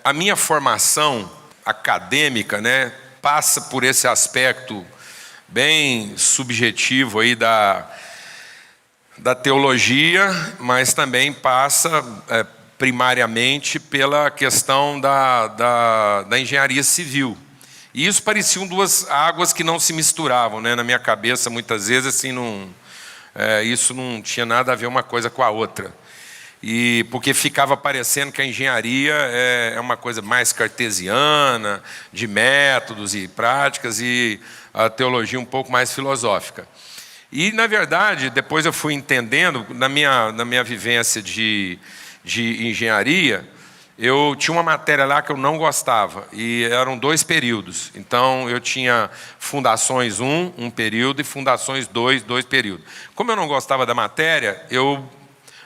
A minha formação acadêmica, passa por esse aspecto bem subjetivo aí da teologia, mas também passa primariamente pela questão da engenharia civil. E isso pareciam duas águas que não se misturavam, na minha cabeça, muitas vezes, assim, isso não tinha nada a ver uma coisa com a outra. E porque ficava parecendo que a engenharia é uma coisa mais cartesiana, de métodos e práticas, e a teologia um pouco mais filosófica. E, na verdade, depois eu fui entendendo, na minha vivência de engenharia, eu tinha uma matéria lá que eu não gostava, e eram 2 períodos. Então, eu tinha Fundações 1, um período, e Fundações 2, 2 períodos. Como eu não gostava da matéria, eu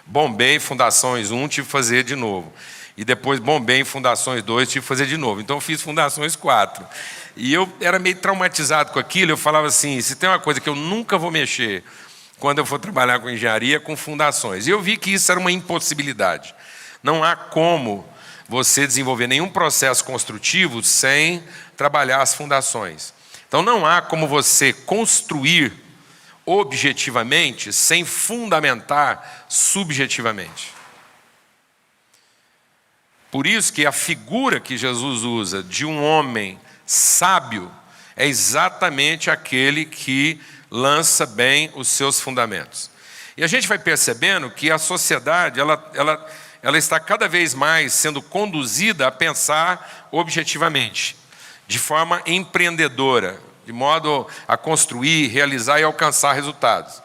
bombei Fundações 1, tive que fazer de novo. E depois bombei em Fundações 2, tive que fazer de novo. Então eu fiz Fundações 4. E eu era meio traumatizado com aquilo, eu falava assim, se tem uma coisa que eu nunca vou mexer quando eu for trabalhar com engenharia, com fundações. E eu vi que isso era uma impossibilidade. Não há como você desenvolver nenhum processo construtivo sem trabalhar as fundações. Então não há como você construir objetivamente sem fundamentar subjetivamente. Por isso que a figura que Jesus usa de um homem sábio é exatamente aquele que lança bem os seus fundamentos. E a gente vai percebendo que a sociedade ela está cada vez mais sendo conduzida a pensar objetivamente, de forma empreendedora, de modo a construir, realizar e alcançar resultados.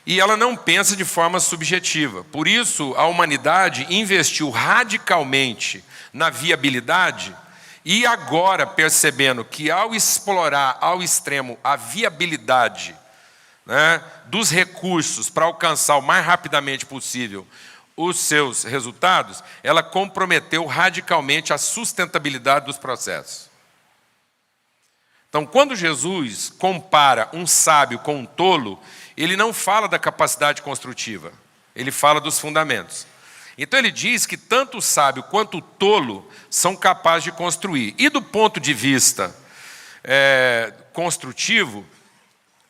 E ela não pensa de forma subjetiva. Por isso, a humanidade investiu radicalmente na viabilidade e agora, percebendo que ao explorar ao extremo a viabilidade dos recursos para alcançar o mais rapidamente possível os seus resultados, ela comprometeu radicalmente a sustentabilidade dos processos. Então, quando Jesus compara um sábio com um tolo, ele não fala da capacidade construtiva, ele fala dos fundamentos. Então ele diz que tanto o sábio quanto o tolo são capazes de construir. E do ponto de vista construtivo,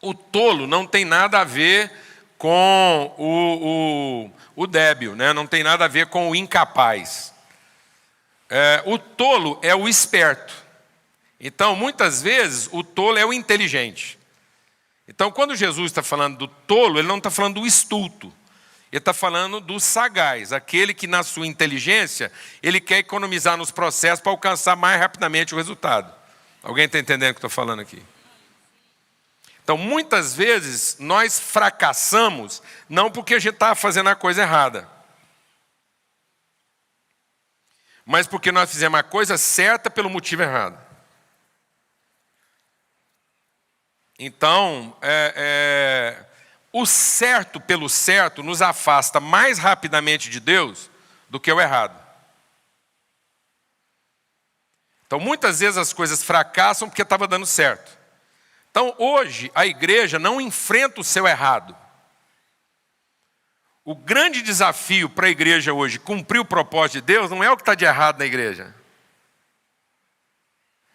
o tolo não tem nada a ver com o débil, não tem nada a ver com o incapaz. O tolo é o esperto. Então, muitas vezes, o tolo é o inteligente. Então, quando Jesus está falando do tolo, ele não está falando do estulto. Ele está falando do sagaz, aquele que, na sua inteligência, ele quer economizar nos processos para alcançar mais rapidamente o resultado. Alguém está entendendo o que eu estou falando aqui? Então, muitas vezes, nós fracassamos, não porque a gente está fazendo a coisa errada, mas porque nós fizemos a coisa certa pelo motivo errado. Então, o certo pelo certo nos afasta mais rapidamente de Deus do que o errado. Então, muitas vezes as coisas fracassam porque estava dando certo. Então, hoje, a igreja não enfrenta o seu errado. O grande desafio para a igreja hoje, cumprir o propósito de Deus, não é o que está de errado na igreja.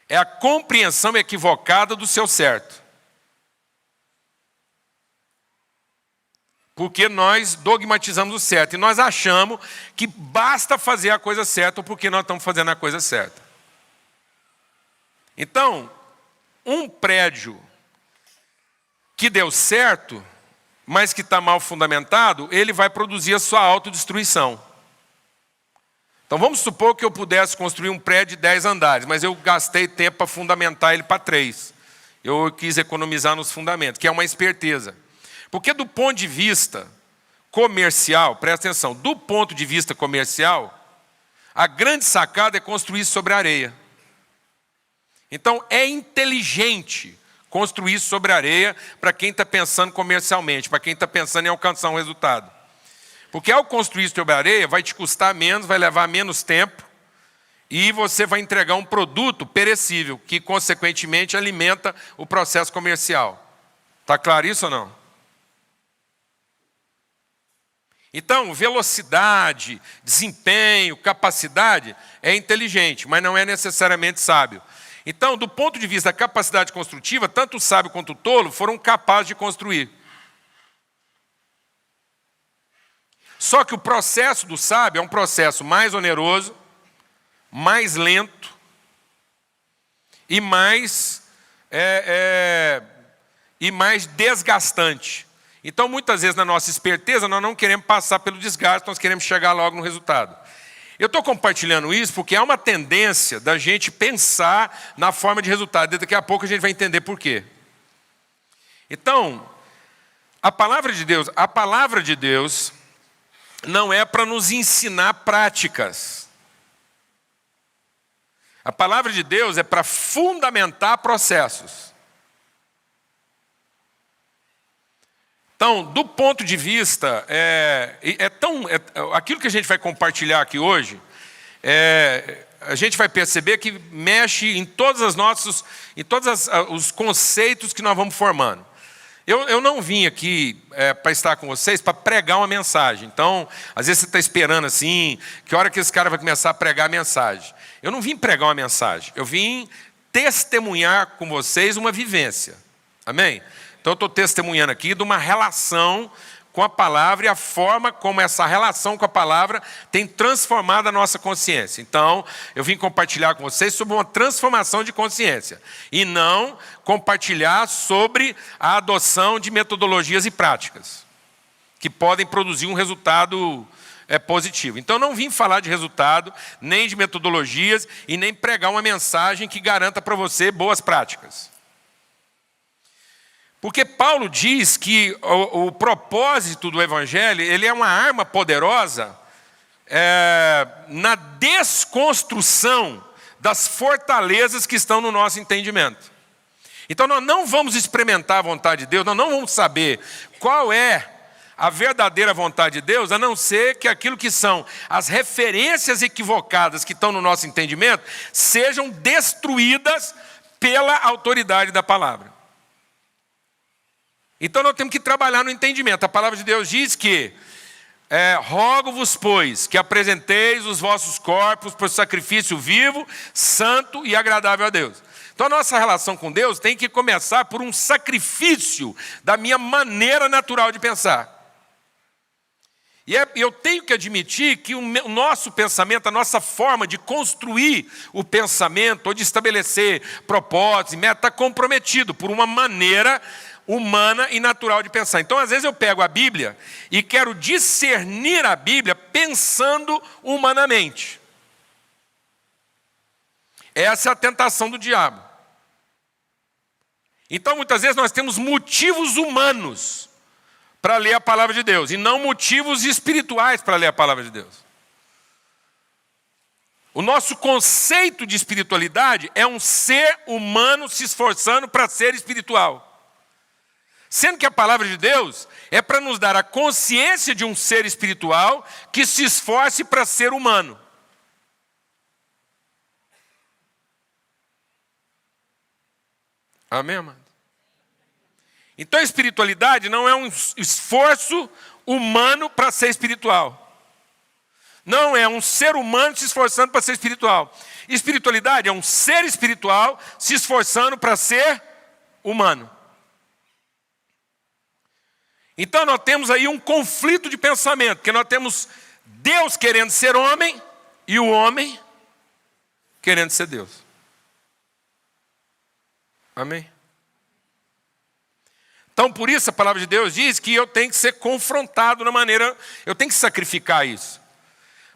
É a compreensão equivocada do seu certo. Porque nós dogmatizamos o certo. E nós achamos que basta fazer a coisa certa porque nós estamos fazendo a coisa certa. Então, um prédio que deu certo, mas que está mal fundamentado, ele vai produzir a sua autodestruição. Então vamos supor que eu pudesse construir um prédio de 10 andares, mas eu gastei tempo para fundamentar ele para 3. Eu quis economizar nos fundamentos, que é uma esperteza. Porque do ponto de vista comercial, presta atenção, do ponto de vista comercial, a grande sacada é construir sobre a areia. Então é inteligente construir sobre a areia para quem está pensando comercialmente, para quem está pensando em alcançar um resultado. Porque ao construir sobre a areia vai te custar menos, vai levar menos tempo e você vai entregar um produto perecível, que consequentemente alimenta o processo comercial. Está claro isso ou não? Então, velocidade, desempenho, capacidade é inteligente, mas não é necessariamente sábio. Então, do ponto de vista da capacidade construtiva, tanto o sábio quanto o tolo foram capazes de construir. Só que o processo do sábio é um processo mais oneroso, mais lento e mais desgastante. Então, muitas vezes, na nossa esperteza, nós não queremos passar pelo desgaste, nós queremos chegar logo no resultado. Eu estou compartilhando isso porque há uma tendência da gente pensar na forma de resultado. Daqui a pouco a gente vai entender por quê. Então, a palavra de Deus não é para nos ensinar práticas. A palavra de Deus é para fundamentar processos. Então, do ponto de vista, aquilo que a gente vai compartilhar aqui hoje, a gente vai perceber que mexe em todos os conceitos que nós vamos formando. Eu não vim aqui para estar com vocês para pregar uma mensagem. Então, às vezes você está esperando assim, que hora que esse cara vai começar a pregar a mensagem. Eu não vim pregar uma mensagem, eu vim testemunhar com vocês uma vivência. Amém? Então eu estou testemunhando aqui de uma relação com a palavra e a forma como essa relação com a palavra tem transformado a nossa consciência. Então, eu vim compartilhar com vocês sobre uma transformação de consciência e não compartilhar sobre a adoção de metodologias e práticas que podem produzir um resultado positivo. Então, não vim falar de resultado, nem de metodologias e nem pregar uma mensagem que garanta para você boas práticas. Porque Paulo diz que o propósito do Evangelho, ele é uma arma poderosa na desconstrução das fortalezas que estão no nosso entendimento. Então nós não vamos experimentar a vontade de Deus, nós não vamos saber qual é a verdadeira vontade de Deus, a não ser que aquilo que são as referências equivocadas que estão no nosso entendimento sejam destruídas pela autoridade da palavra. Então nós temos que trabalhar no entendimento. A palavra de Deus diz que rogo-vos, pois, que apresenteis os vossos corpos por sacrifício vivo, santo e agradável a Deus. Então a nossa relação com Deus tem que começar por um sacrifício da minha maneira natural de pensar. E eu tenho que admitir que o nosso pensamento, a nossa forma de construir o pensamento, ou de estabelecer propósitos e metas, está comprometido por uma maneira humana e natural de pensar. Então, às vezes eu pego a Bíblia e quero discernir a Bíblia pensando humanamente. Essa é a tentação do diabo. Então, muitas vezes nós temos motivos humanos para ler a palavra de Deus e não motivos espirituais para ler a palavra de Deus. O nosso conceito de espiritualidade é um ser humano se esforçando para ser espiritual. Sendo que a palavra de Deus é para nos dar a consciência de um ser espiritual que se esforce para ser humano. Amém, amado? Então a espiritualidade não é um esforço humano para ser espiritual. Não é um ser humano se esforçando para ser espiritual. Espiritualidade é um ser espiritual se esforçando para ser humano. Então nós temos aí um conflito de pensamento, porque nós temos Deus querendo ser homem e o homem querendo ser Deus. Amém? Então por isso a palavra de Deus diz que eu tenho que ser confrontado na maneira, eu tenho que sacrificar isso,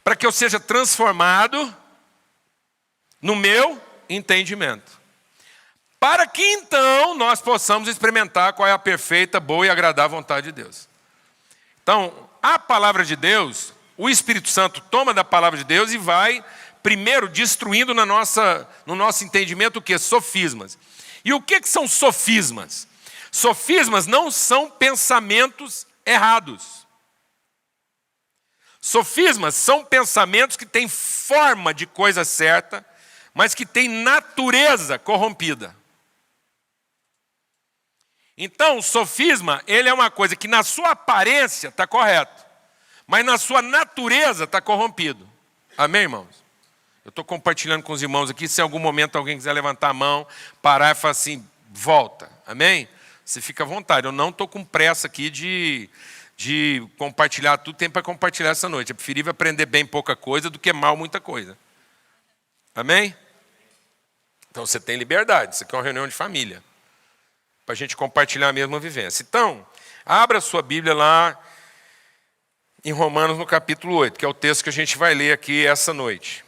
para que eu seja transformado no meu entendimento. Para que então nós possamos experimentar qual é a perfeita, boa e agradável vontade de Deus. Então, a palavra de Deus, o Espírito Santo toma da palavra de Deus e vai, primeiro, destruindo no nosso entendimento o que? Sofismas. E o que são sofismas? Sofismas não são pensamentos errados. Sofismas são pensamentos que têm forma de coisa certa, mas que têm natureza corrompida. Então, o sofisma, ele é uma coisa que na sua aparência está correto, mas na sua natureza está corrompido. Amém, irmãos? Eu estou compartilhando com os irmãos aqui, se em algum momento alguém quiser levantar a mão, parar e falar assim, volta. Amém? Você fica à vontade. Eu não estou com pressa aqui de compartilhar tudo, tem para compartilhar essa noite. É preferível aprender bem pouca coisa do que mal muita coisa. Amém? Então você tem liberdade, isso aqui é uma reunião de família, para a gente compartilhar a mesma vivência. Então, abra a sua Bíblia lá em Romanos no capítulo 8, que é o texto que a gente vai ler aqui essa noite.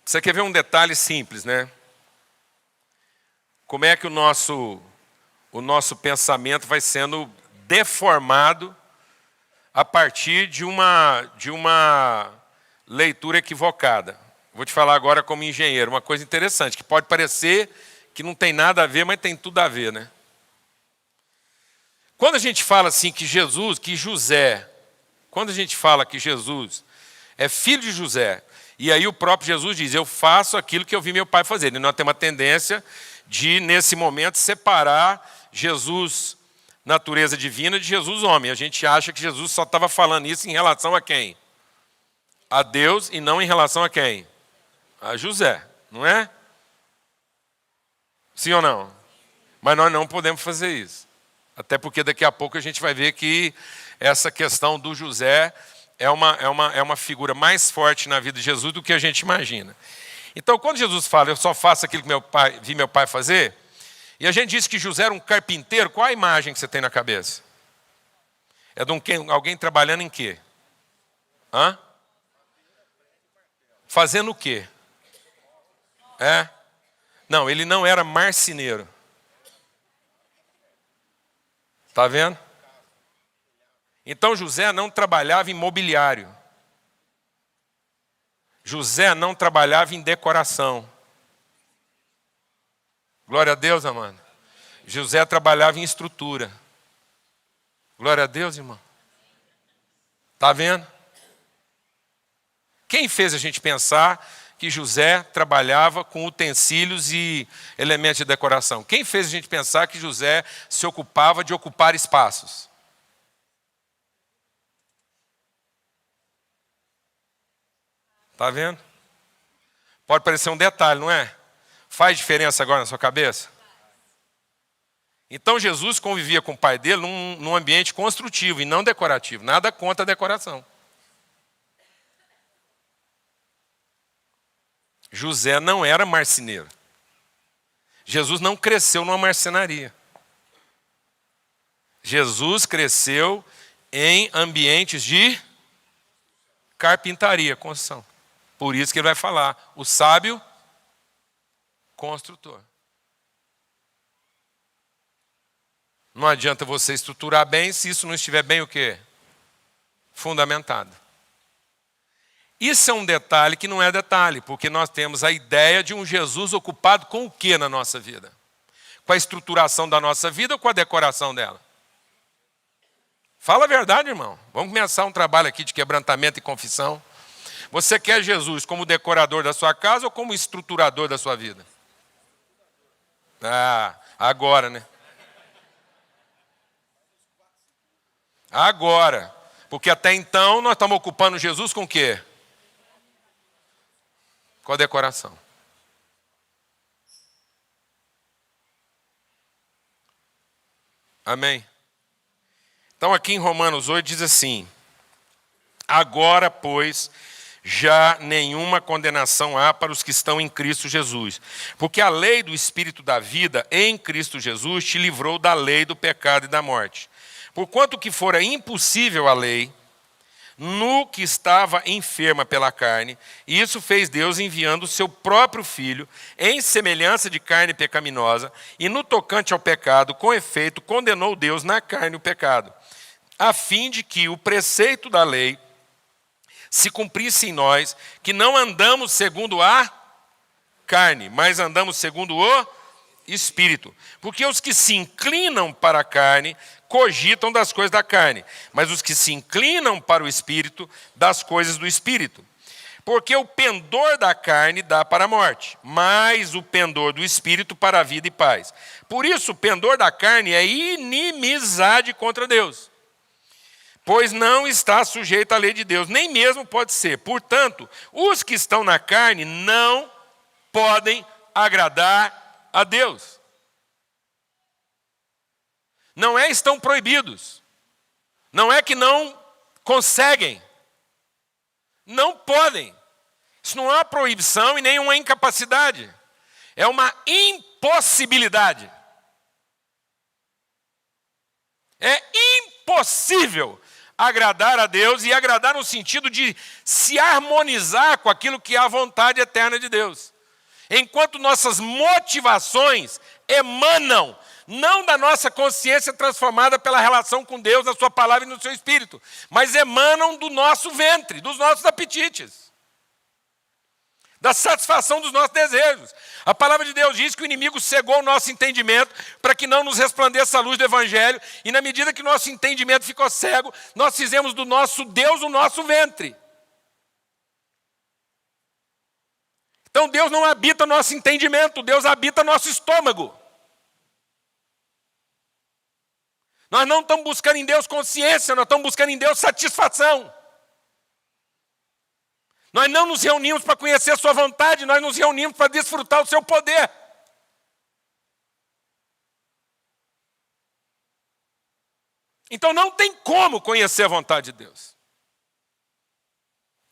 Você quer ver um detalhe simples, né? Como é que o nosso pensamento vai sendo deformado a partir de uma leitura equivocada. Vou te falar agora como engenheiro, uma coisa interessante, que pode parecer que não tem nada a ver, mas tem tudo a ver, né? Quando a gente fala assim quando a gente fala que Jesus é filho de José, e aí o próprio Jesus diz, eu faço aquilo que eu vi meu pai fazer. E nós temos uma tendência de, nesse momento, separar Jesus, natureza divina, de Jesus, homem. A gente acha que Jesus só estava falando isso em relação a quem? A Deus e não em relação a quem? A José, não é? Sim ou não? Mas nós não podemos fazer isso. Até porque daqui a pouco a gente vai ver que essa questão do José é uma figura mais forte na vida de Jesus do que a gente imagina. Então, quando Jesus fala, eu só faço aquilo que vi meu pai fazer, e a gente diz que José era um carpinteiro, qual a imagem que você tem na cabeça? É de alguém trabalhando em quê? Hã? Fazendo o quê? Não, ele não era marceneiro. Está vendo? Então José não trabalhava em mobiliário. José não trabalhava em decoração. Glória a Deus, amado. José trabalhava em estrutura. Glória a Deus, irmão. Está vendo? Quem fez a gente pensar que José trabalhava com utensílios e elementos de decoração? Quem fez a gente pensar que José se ocupava de ocupar espaços? Está vendo? Pode parecer um detalhe, não é? Faz diferença agora na sua cabeça? Então Jesus convivia com o pai dele num ambiente construtivo e não decorativo. Nada contra a decoração. José não era marceneiro. Jesus não cresceu numa marcenaria. Jesus cresceu em ambientes de carpintaria, construção. Por isso que ele vai falar, o sábio construtor. Não adianta você estruturar bem se isso não estiver bem o quê? Fundamentado. Isso é um detalhe que não é detalhe, porque nós temos a ideia de um Jesus ocupado com o que na nossa vida? Com a estruturação da nossa vida ou com a decoração dela? Fala a verdade, irmão. Vamos começar um trabalho aqui de quebrantamento e confissão. Você quer Jesus como decorador da sua casa ou como estruturador da sua vida? Agora, né? Agora. Porque até então nós estamos ocupando Jesus com o quê? Com a decoração. Amém? Então aqui em Romanos 8 diz assim, agora, pois, já nenhuma condenação há para os que estão em Cristo Jesus. Porque a lei do Espírito da vida em Cristo Jesus te livrou da lei do pecado e da morte. Porquanto que fora impossível a lei, no que estava enferma pela carne, e isso fez Deus enviando o seu próprio Filho, em semelhança de carne pecaminosa, e no tocante ao pecado, com efeito, condenou Deus na carne o pecado, a fim de que o preceito da lei se cumprisse em nós, que não andamos segundo a carne, mas andamos segundo o Espírito. Porque os que se inclinam para a carne, cogitam das coisas da carne, mas os que se inclinam para o Espírito, das coisas do Espírito. Porque o pendor da carne dá para a morte, mas o pendor do espírito para a vida e paz. Por isso, o pendor da carne é inimizade contra Deus, pois não está sujeito à lei de Deus, nem mesmo pode ser. Portanto, os que estão na carne não podem agradar a Deus. Não é estão proibidos, não é que não conseguem, não podem. Isso não é uma proibição e nem uma incapacidade. É uma impossibilidade. É impossível agradar a Deus, e agradar no sentido de se harmonizar com aquilo que é a vontade eterna de Deus. Enquanto nossas motivações emanam não da nossa consciência transformada pela relação com Deus, na sua palavra e no seu espírito, mas emanam do nosso ventre, dos nossos apetites, da satisfação dos nossos desejos. A palavra de Deus diz que o inimigo cegou o nosso entendimento para que não nos resplandeça a luz do Evangelho, e na medida que nosso entendimento ficou cego, nós fizemos do nosso Deus o nosso ventre. Então Deus não habita nosso entendimento, Deus habita nosso estômago. Nós não estamos buscando em Deus consciência, nós estamos buscando em Deus satisfação. Nós não nos reunimos para conhecer a sua vontade, nós nos reunimos para desfrutar o seu poder. Então não tem como conhecer a vontade de Deus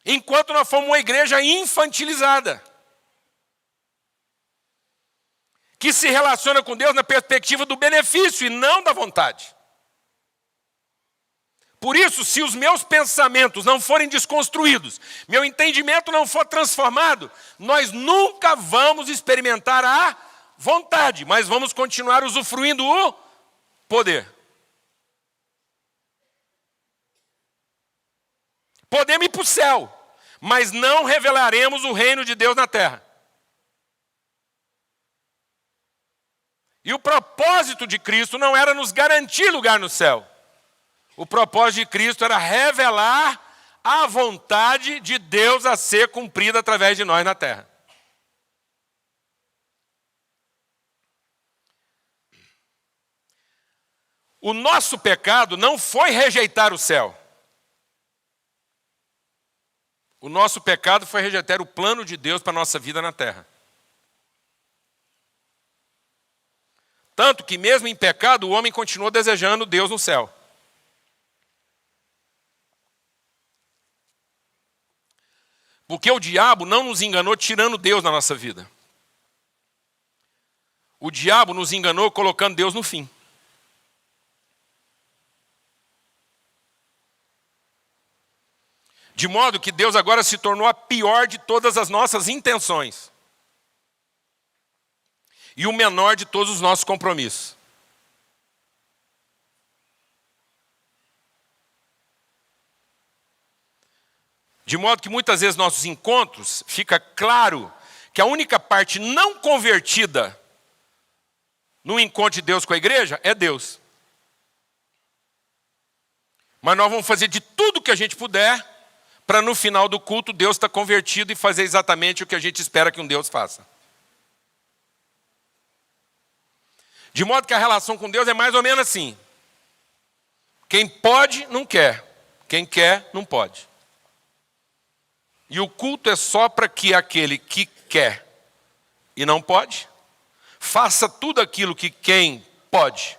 enquanto nós formos uma igreja infantilizada, que se relaciona com Deus na perspectiva do benefício e não da vontade. Por isso, se os meus pensamentos não forem desconstruídos, meu entendimento não for transformado, nós nunca vamos experimentar a vontade, mas vamos continuar usufruindo o poder. Podemos ir para o céu, mas não revelaremos o reino de Deus na terra. E o propósito de Cristo não era nos garantir lugar no céu. O propósito de Cristo era revelar a vontade de Deus a ser cumprida através de nós na terra. O nosso pecado não foi rejeitar o céu. O nosso pecado foi rejeitar o plano de Deus para a nossa vida na terra. Tanto que mesmo em pecado, o homem continuou desejando Deus no céu. Porque o diabo não nos enganou tirando Deus da nossa vida. O diabo nos enganou colocando Deus no fim. De modo que Deus agora se tornou a pior de todas as nossas intenções. E o menor de todos os nossos compromissos. De modo que muitas vezes nossos encontros, fica claro que a única parte não convertida no encontro de Deus com a igreja é Deus. Mas nós vamos fazer de tudo que a gente puder para no final do culto Deus estar convertido e fazer exatamente o que a gente espera que um Deus faça. De modo que a relação com Deus é mais ou menos assim. Quem pode, não quer. Quem quer, não pode. E o culto é só para que aquele que quer e não pode, faça tudo aquilo que quem pode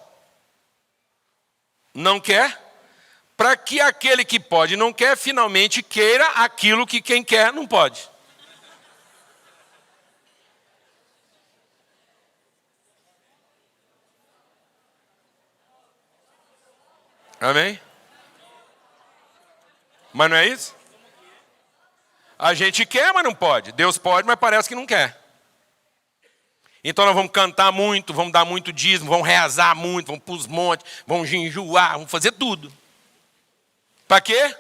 não quer, para que aquele que pode e não quer, finalmente queira aquilo que quem quer não pode. Amém? Mas não é isso? A gente quer, mas não pode. Deus pode, mas parece que não quer. Então nós vamos cantar muito, vamos dar muito dízimo, vamos rezar muito, vamos para os montes, vamos jejuar, vamos fazer tudo. Para quê?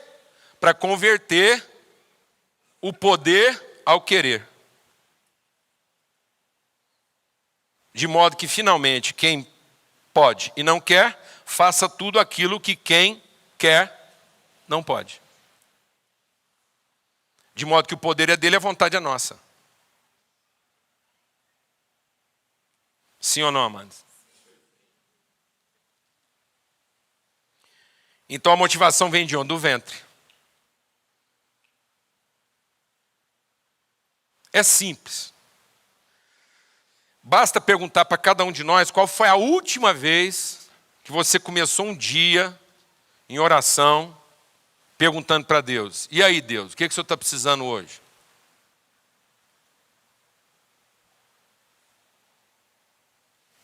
Para converter o poder ao querer. De modo que finalmente quem pode e não quer, faça tudo aquilo que quem quer não pode. De modo que o poder é dele e a vontade é nossa. Sim ou não, amados? Então a motivação vem de onde? Do ventre. É simples. Basta perguntar para cada um de nós qual foi a última vez que você começou um dia em oração, perguntando para Deus: e aí, Deus, o que o Senhor está precisando hoje?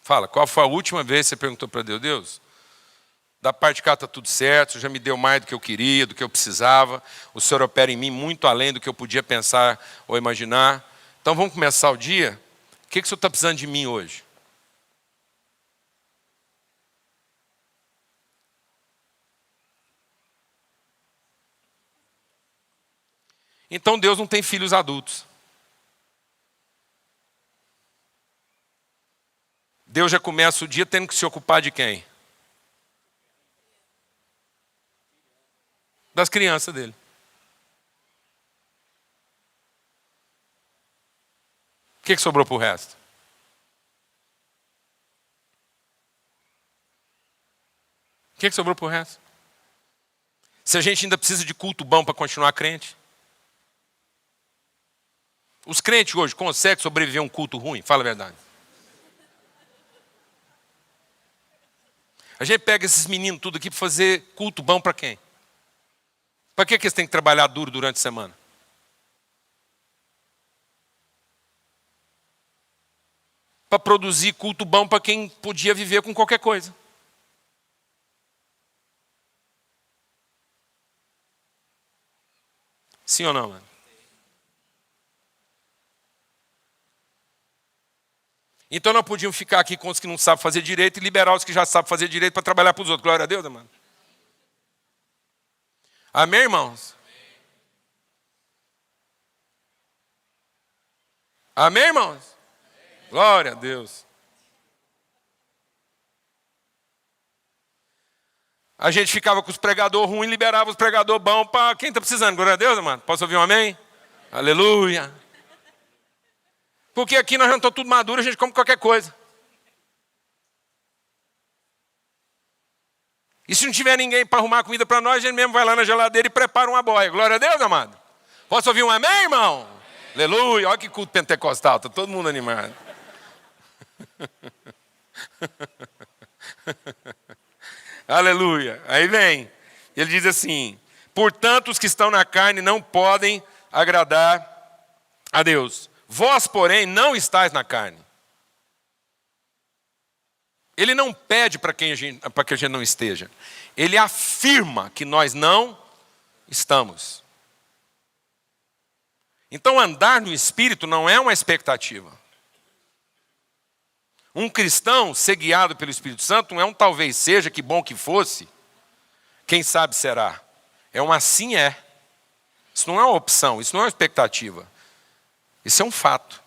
Fala, qual foi a última vez que você perguntou para Deus: Deus, da parte de cá está tudo certo, o Senhor já me deu mais do que eu queria, do que eu precisava, o Senhor opera em mim muito além do que eu podia pensar ou imaginar. Então vamos começar o dia? O que o Senhor está precisando de mim hoje? Então Deus não tem filhos adultos. Deus já começa o dia tendo que se ocupar de quem? Das crianças dele. O que sobrou para o resto? O que sobrou para o resto? Se a gente ainda precisa de culto bom para continuar crente. Os crentes hoje conseguem sobreviver a um culto ruim? Fala a verdade. A gente pega esses meninos tudo aqui para fazer culto bom para quem? Para que eles têm que trabalhar duro durante a semana? Para produzir culto bom para quem podia viver com qualquer coisa. Sim ou não, mano? Então nós podíamos ficar aqui com os que não sabem fazer direito e liberar os que já sabem fazer direito para trabalhar para os outros. Glória a Deus, mano. Amém, irmãos? Amém, irmãos? Glória a Deus. A gente ficava com os pregadores ruins e liberava os pregadores bons para quem está precisando. Glória a Deus, mano. Posso ouvir um amém? Aleluia. Porque aqui nós já estamos tudo maduros, a gente come qualquer coisa. E se não tiver ninguém para arrumar comida para nós, a gente mesmo vai lá na geladeira e prepara uma boia. Glória a Deus, amado. Posso ouvir um amém, irmão? Amém. Aleluia. Olha que culto pentecostal. Está todo mundo animado. Aleluia. Aí vem. Ele diz assim: portanto, os que estão na carne não podem agradar a Deus. Vós, porém, não estáis na carne. Ele não pede para que a gente não esteja. Ele afirma que nós não estamos. Então, andar no Espírito não é uma expectativa. Um cristão ser guiado pelo Espírito Santo não é um talvez seja, que bom que fosse. Quem sabe será. É um assim é. Isso não é uma opção, isso não é uma expectativa. Isso é um fato.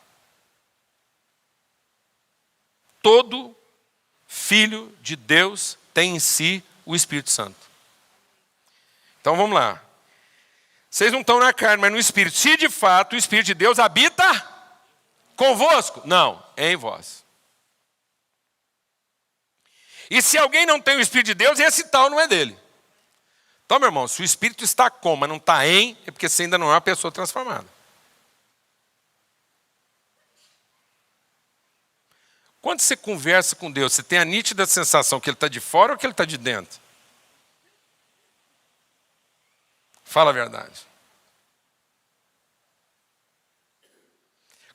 Todo filho de Deus tem em si o Espírito Santo. Então vamos lá. Vocês não estão na carne, mas no Espírito. Se de fato o Espírito de Deus habita convosco. Não, é em vós. E se alguém não tem o Espírito de Deus, esse tal não é dele. Então, meu irmão, se o Espírito está com, mas não está em, é porque você ainda não é uma pessoa transformada. Quando você conversa com Deus, você tem a nítida sensação que Ele está de fora ou que Ele está de dentro? Fala a verdade.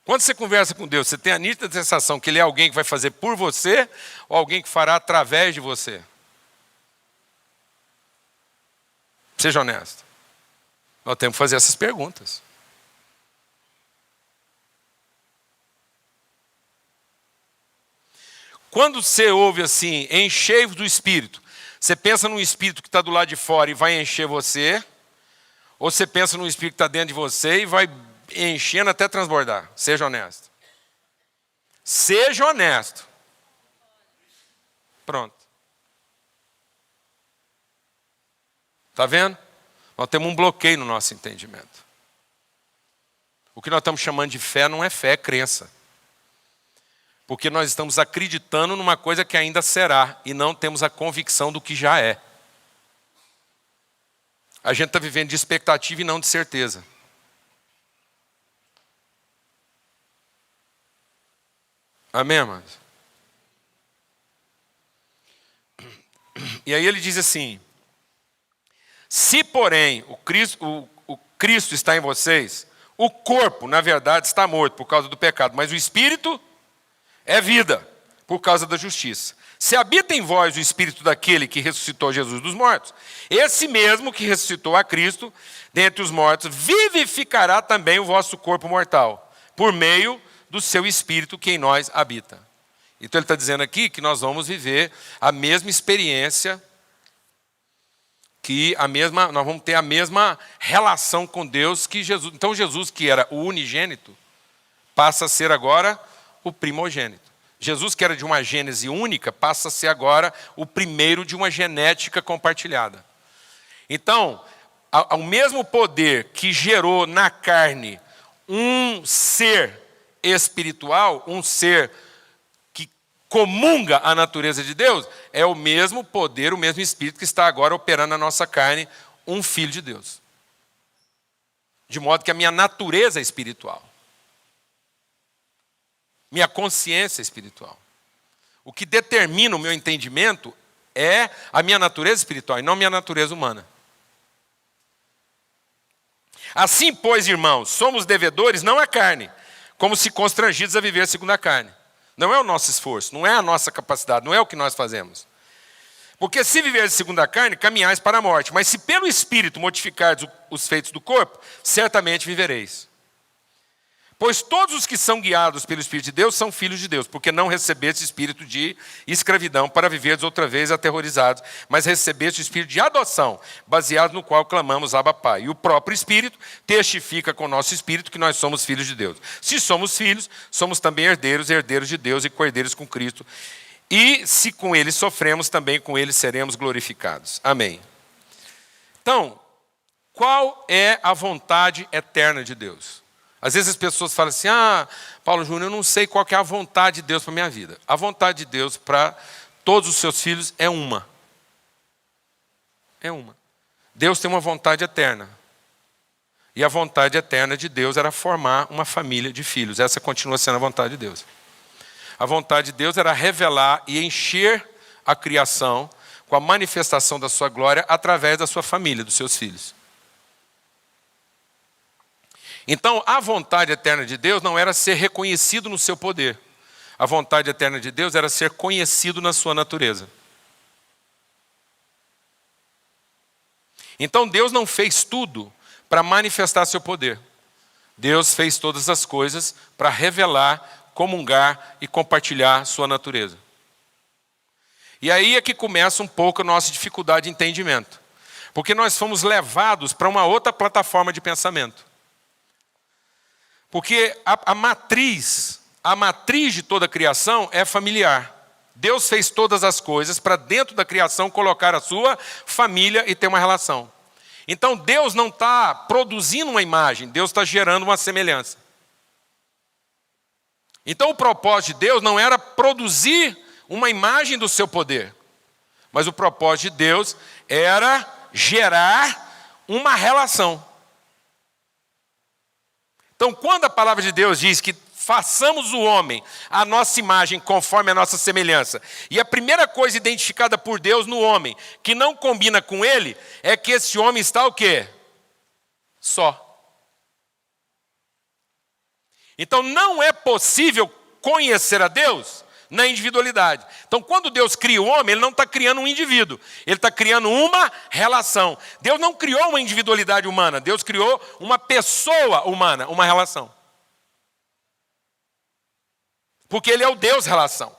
Quando você conversa com Deus, você tem a nítida sensação que Ele é alguém que vai fazer por você ou alguém que fará através de você? Seja honesto. Nós temos que fazer essas perguntas. Quando você ouve assim, enchei-vos do Espírito, você pensa num Espírito que está do lado de fora e vai encher você, ou você pensa num Espírito que está dentro de você e vai enchendo até transbordar? Seja honesto. Seja honesto. Pronto. Está vendo? Nós temos um bloqueio no nosso entendimento. O que nós estamos chamando de fé não é fé, é crença. Porque nós estamos acreditando numa coisa que ainda será e não temos a convicção do que já é. A gente está vivendo de expectativa e não de certeza. Amém, amados? E aí ele diz assim: se porém o Cristo está em vocês, o corpo, na verdade, está morto por causa do pecado, mas o espírito é vida por causa da justiça. Se habita em vós o espírito daquele que ressuscitou Jesus dos mortos, esse mesmo que ressuscitou a Cristo dentre os mortos, vivificará também o vosso corpo mortal, por meio do seu espírito que em nós habita. Então ele está dizendo aqui que nós vamos viver a mesma experiência, nós vamos ter a mesma relação com Deus que Jesus. Então Jesus, que era o unigênito, passa a ser agora o primogênito. Jesus, que era de uma gênese única, passa a ser agora o primeiro de uma genética compartilhada. Então, o mesmo poder que gerou na carne um ser espiritual, um ser que comunga a natureza de Deus, é o mesmo poder, o mesmo Espírito que está agora operando na nossa carne, um Filho de Deus. De modo que a minha natureza é espiritual. Minha consciência espiritual. O que determina o meu entendimento é a minha natureza espiritual e não a minha natureza humana. Assim, pois, irmãos, somos devedores não à carne, como se constrangidos a viver segundo a carne. Não é o nosso esforço, não é a nossa capacidade, não é o que nós fazemos. Porque se viveres segundo a carne, caminhais para a morte. Mas se pelo Espírito modificardes os feitos do corpo, certamente vivereis. Pois todos os que são guiados pelo Espírito de Deus são filhos de Deus, porque não recebeste espírito de escravidão para viverdes outra vez aterrorizados, mas recebeste o espírito de adoção, baseado no qual clamamos Abba Pai. E o próprio Espírito testifica com o nosso espírito que nós somos filhos de Deus. Se somos filhos, somos também herdeiros, herdeiros de Deus e co-herdeiros com Cristo. E se com ele sofremos, também com ele seremos glorificados. Amém. Então, qual é a vontade eterna de Deus? Às vezes as pessoas falam assim: Paulo Júnior, eu não sei qual que é a vontade de Deus para a minha vida. A vontade de Deus para todos os seus filhos é uma. É uma. Deus tem uma vontade eterna. E a vontade eterna de Deus era formar uma família de filhos. Essa continua sendo a vontade de Deus. A vontade de Deus era revelar e encher a criação com a manifestação da sua glória através da sua família, dos seus filhos. Então, a vontade eterna de Deus não era ser reconhecido no seu poder. A vontade eterna de Deus era ser conhecido na sua natureza. Então, Deus não fez tudo para manifestar seu poder. Deus fez todas as coisas para revelar, comungar e compartilhar sua natureza. E aí é que começa um pouco a nossa dificuldade de entendimento. Porque nós fomos levados para uma outra plataforma de pensamento. Porque a matriz de toda a criação é familiar. Deus fez todas as coisas para dentro da criação colocar a sua família e ter uma relação. Então Deus não está produzindo uma imagem, Deus está gerando uma semelhança. Então o propósito de Deus não era produzir uma imagem do seu poder, mas o propósito de Deus era gerar uma relação. Então, quando a palavra de Deus diz que façamos o homem a nossa imagem conforme a nossa semelhança, e a primeira coisa identificada por Deus no homem, que não combina com ele, é que esse homem está o quê? Só. Então, não é possível conhecer a Deus na individualidade. Então, quando Deus cria o homem, Ele não está criando um indivíduo. Ele está criando uma relação. Deus não criou uma individualidade humana. Deus criou uma pessoa humana, uma relação. Porque Ele é o Deus relação.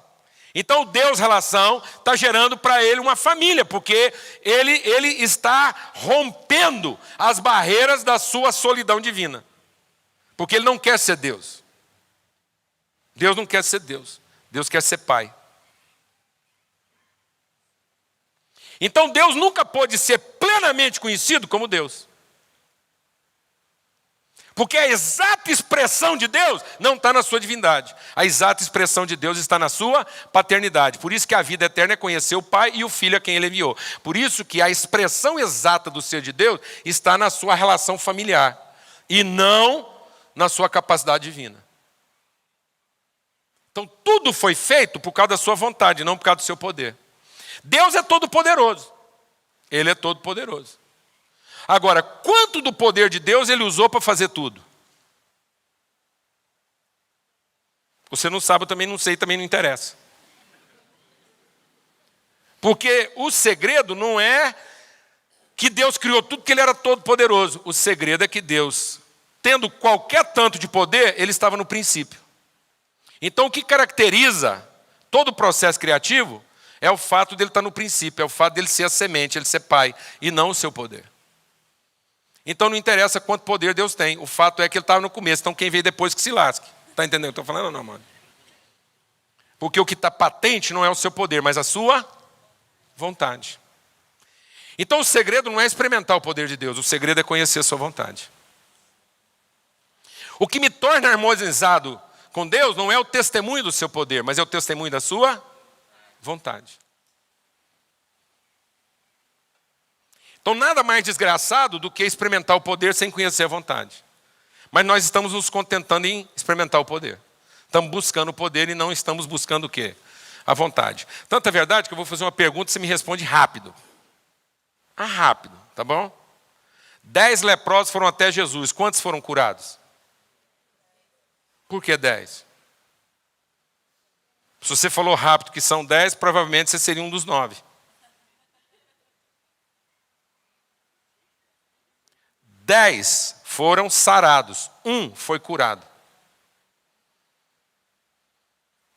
Então, o Deus relação está gerando para Ele uma família, porque ele está rompendo as barreiras da sua solidão divina. Porque Ele não quer ser Deus. Deus não quer ser Deus. Deus quer ser pai. Então Deus nunca pôde ser plenamente conhecido como Deus. Porque a exata expressão de Deus não está na sua divindade. A exata expressão de Deus está na sua paternidade. Por isso que a vida eterna é conhecer o Pai e o Filho a quem Ele enviou. Por isso que a expressão exata do ser de Deus está na sua relação familiar. E não na sua capacidade divina. Então tudo foi feito por causa da sua vontade, não por causa do seu poder. Deus é todo poderoso. Ele é todo poderoso. Agora, quanto do poder de Deus Ele usou para fazer tudo? Você não sabe, eu também não sei, também não interessa. Porque o segredo não é que Deus criou tudo porque Ele era todo poderoso. O segredo é que Deus, tendo qualquer tanto de poder, Ele estava no princípio. Então o que caracteriza todo o processo criativo é o fato dele estar no princípio, é o fato dele ser a semente, ele ser pai, e não o seu poder. Então não interessa quanto poder Deus tem, o fato é que ele estava no começo, então quem veio depois que se lasque. Está entendendo o que eu estou falando ou não, mano? Porque o que está patente não é o seu poder, mas a sua vontade. Então o segredo não é experimentar o poder de Deus, o segredo é conhecer a sua vontade. O que me torna harmonizado com Deus não é o testemunho do seu poder, mas é o testemunho da sua vontade. Então nada mais desgraçado do que experimentar o poder sem conhecer a vontade. Mas nós estamos nos contentando em experimentar o poder. Estamos buscando o poder e não estamos buscando o quê? A vontade. Tanto é verdade que eu vou fazer uma pergunta e você me responde rápido. Rápido, tá bom? 10 leprosos foram até Jesus. Quantos foram curados? Por que 10? Se você falou rápido que são 10, provavelmente você seria um dos 9. 10 foram sarados, 1 foi curado.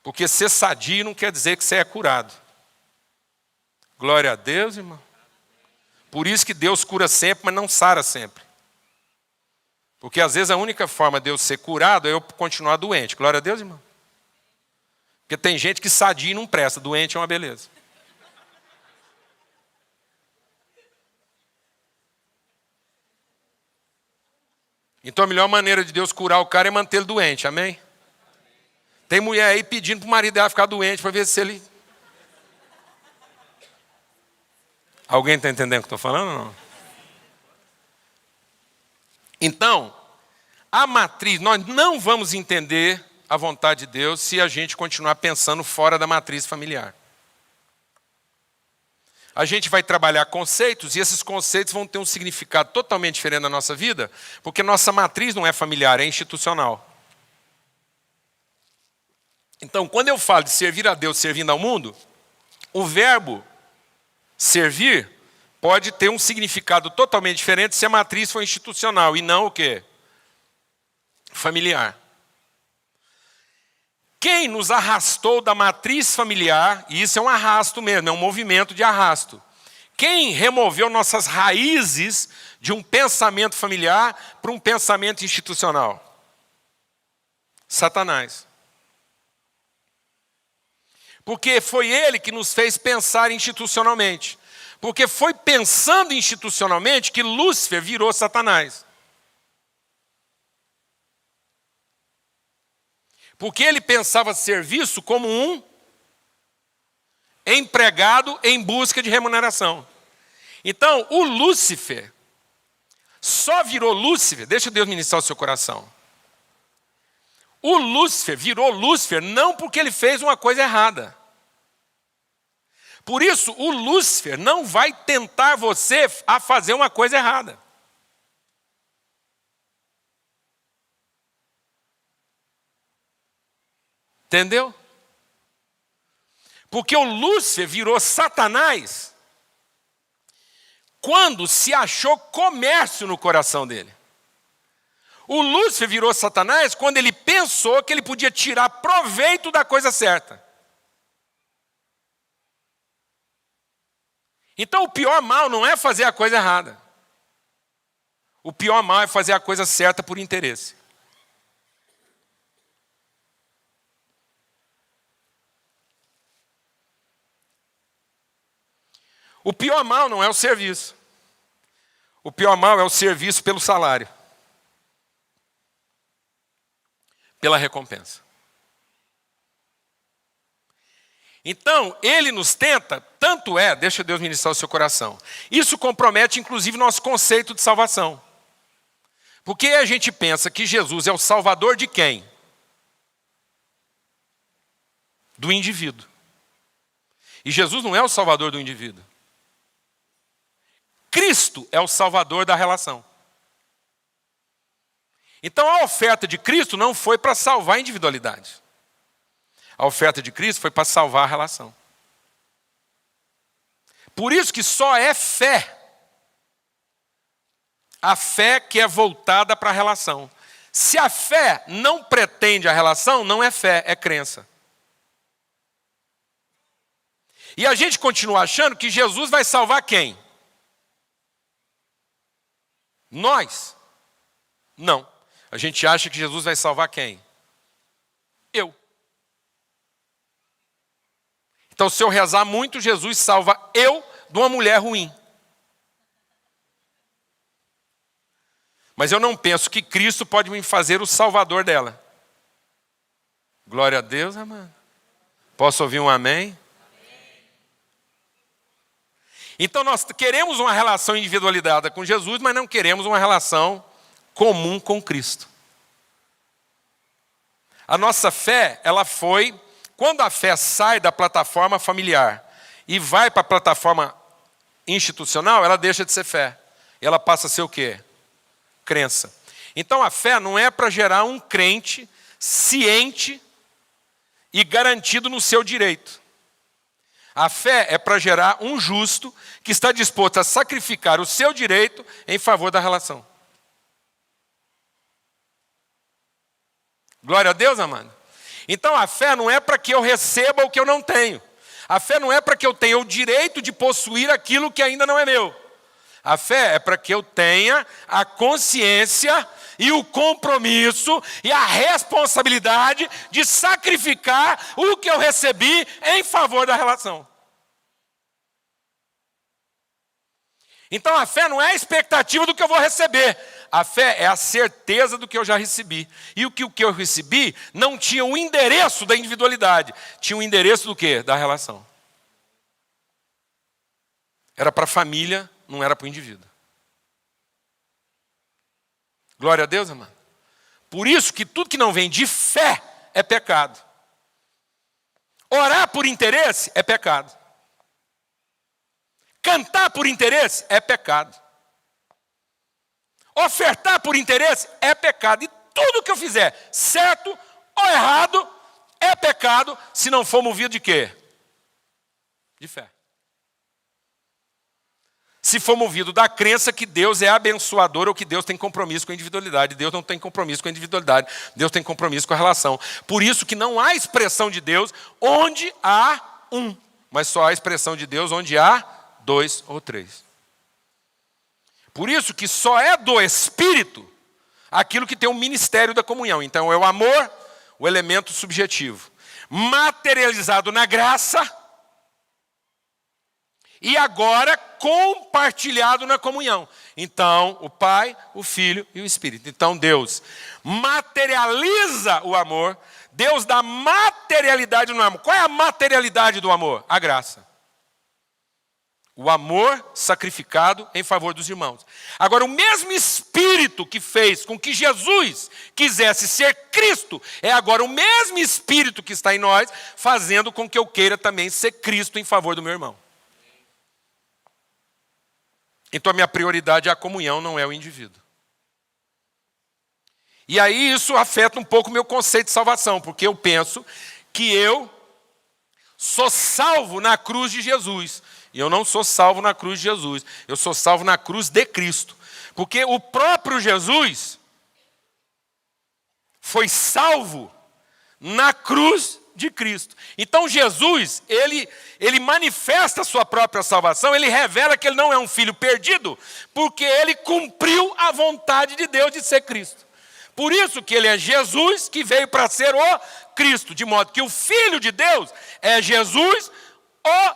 Porque ser sadio não quer dizer que você é curado. Glória a Deus, irmão. Por isso que Deus cura sempre, mas não sara sempre. Porque às vezes a única forma de eu ser curado é eu continuar doente. Glória a Deus, irmão. Porque tem gente que sadia e não presta, doente é uma beleza. Então a melhor maneira de Deus curar o cara é mantê-lo doente, amém? Tem mulher aí pedindo para o marido dela ficar doente para ver se ele... Alguém está entendendo o que eu estou falando ou não? Então, a matriz, nós não vamos entender a vontade de Deus se a gente continuar pensando fora da matriz familiar. A gente vai trabalhar conceitos e esses conceitos vão ter um significado totalmente diferente na nossa vida, porque nossa matriz não é familiar, é institucional. Então, quando eu falo de servir a Deus servindo ao mundo, o verbo servir pode ter um significado totalmente diferente se a matriz for institucional e não o quê? Familiar. Quem nos arrastou da matriz familiar, e isso é um arrasto mesmo, é um movimento de arrasto. Quem removeu nossas raízes de um pensamento familiar para um pensamento institucional? Satanás. Porque foi ele que nos fez pensar institucionalmente. Porque foi pensando institucionalmente que Lúcifer virou Satanás. Porque ele pensava serviço como um empregado em busca de remuneração. Então, o Lúcifer só virou Lúcifer, deixa Deus ministrar o seu coração. O Lúcifer virou Lúcifer não porque ele fez uma coisa errada. Por isso, o Lúcifer não vai tentar você a fazer uma coisa errada. Entendeu? Porque o Lúcifer virou Satanás quando se achou comércio no coração dele. O Lúcifer virou Satanás quando ele pensou que ele podia tirar proveito da coisa certa. Então o pior mal não é fazer a coisa errada. O pior mal é fazer a coisa certa por interesse. O pior mal não é o serviço. O pior mal é o serviço pelo salário. pela recompensa. Então, ele nos tenta, tanto é, deixa Deus ministrar o seu coração. Isso compromete, inclusive, nosso conceito de salvação. Porque a gente pensa que Jesus é o salvador de quem? Do indivíduo. E Jesus não é o salvador do indivíduo. Cristo é o salvador da relação. Então a oferta de Cristo não foi para salvar a individualidade. A oferta de Cristo foi para salvar a relação. Por isso que só é fé. A fé que é voltada para a relação. Se a fé não pretende a relação, não é fé, é crença. E a gente continua achando que Jesus vai salvar quem? Nós? Não. A gente acha que Jesus vai salvar quem? Eu. Então, se eu rezar muito, Jesus salva eu de uma mulher ruim. Mas eu não penso que Cristo pode me fazer o salvador dela. Glória a Deus, amado. Posso ouvir um amém? Então nós queremos uma relação individualizada com Jesus, mas não queremos uma relação comum com Cristo. A nossa fé, ela foi, quando a fé sai da plataforma familiar e vai para a plataforma institucional, ela deixa de ser fé. E ela passa a ser o quê? Crença. Então a fé não é para gerar um crente ciente e garantido no seu direito. A fé é para gerar um justo que está disposto a sacrificar o seu direito em favor da relação. Glória a Deus, amado. Então a fé não é para que eu receba o que eu não tenho. A fé não é para que eu tenha o direito de possuir aquilo que ainda não é meu. A fé é para que eu tenha a consciência e o compromisso e a responsabilidade de sacrificar o que eu recebi em favor da relação. Então a fé não é a expectativa do que eu vou receber. A fé é a certeza do que eu já recebi. E o que eu recebi não tinha o endereço da individualidade. Tinha o endereço do quê? Da relação. Era para a família, não era para o indivíduo. Glória a Deus, amado. Por isso que tudo que não vem de fé é pecado. Orar por interesse é pecado. Cantar por interesse é pecado. Ofertar por interesse é pecado. E tudo que eu fizer, certo ou errado, é pecado se não for movido de quê? De fé. Se for movido da crença que Deus é abençoador ou que Deus tem compromisso com a individualidade. Deus não tem compromisso com a individualidade. Deus tem compromisso com a relação. Por isso que não há expressão de Deus onde há um. Mas só há expressão de Deus onde há 2 ou 3. Por isso que só é do Espírito aquilo que tem o ministério da comunhão. Então é o amor, o elemento subjetivo. Materializado na graça e agora compartilhado na comunhão. Então, o Pai, o Filho e o Espírito. Então, Deus materializa o amor. Deus dá materialidade no amor. Qual é a materialidade do amor? A graça. O amor sacrificado em favor dos irmãos. Agora, o mesmo Espírito que fez com que Jesus quisesse ser Cristo, é agora o mesmo Espírito que está em nós, fazendo com que eu queira também ser Cristo em favor do meu irmão. Então a minha prioridade é a comunhão, não é o indivíduo. E aí isso afeta um pouco o meu conceito de salvação, porque eu penso que eu sou salvo na cruz de Jesus. E eu não sou salvo na cruz de Jesus, eu sou salvo na cruz de Cristo. Porque o próprio Jesus foi salvo na cruz de Cristo. Então Jesus, ele manifesta a sua própria salvação, ele revela que ele não é um filho perdido, porque ele cumpriu a vontade de Deus de ser Cristo. Por isso que ele é Jesus que veio para ser o Cristo, de modo que o Filho de Deus é Jesus, o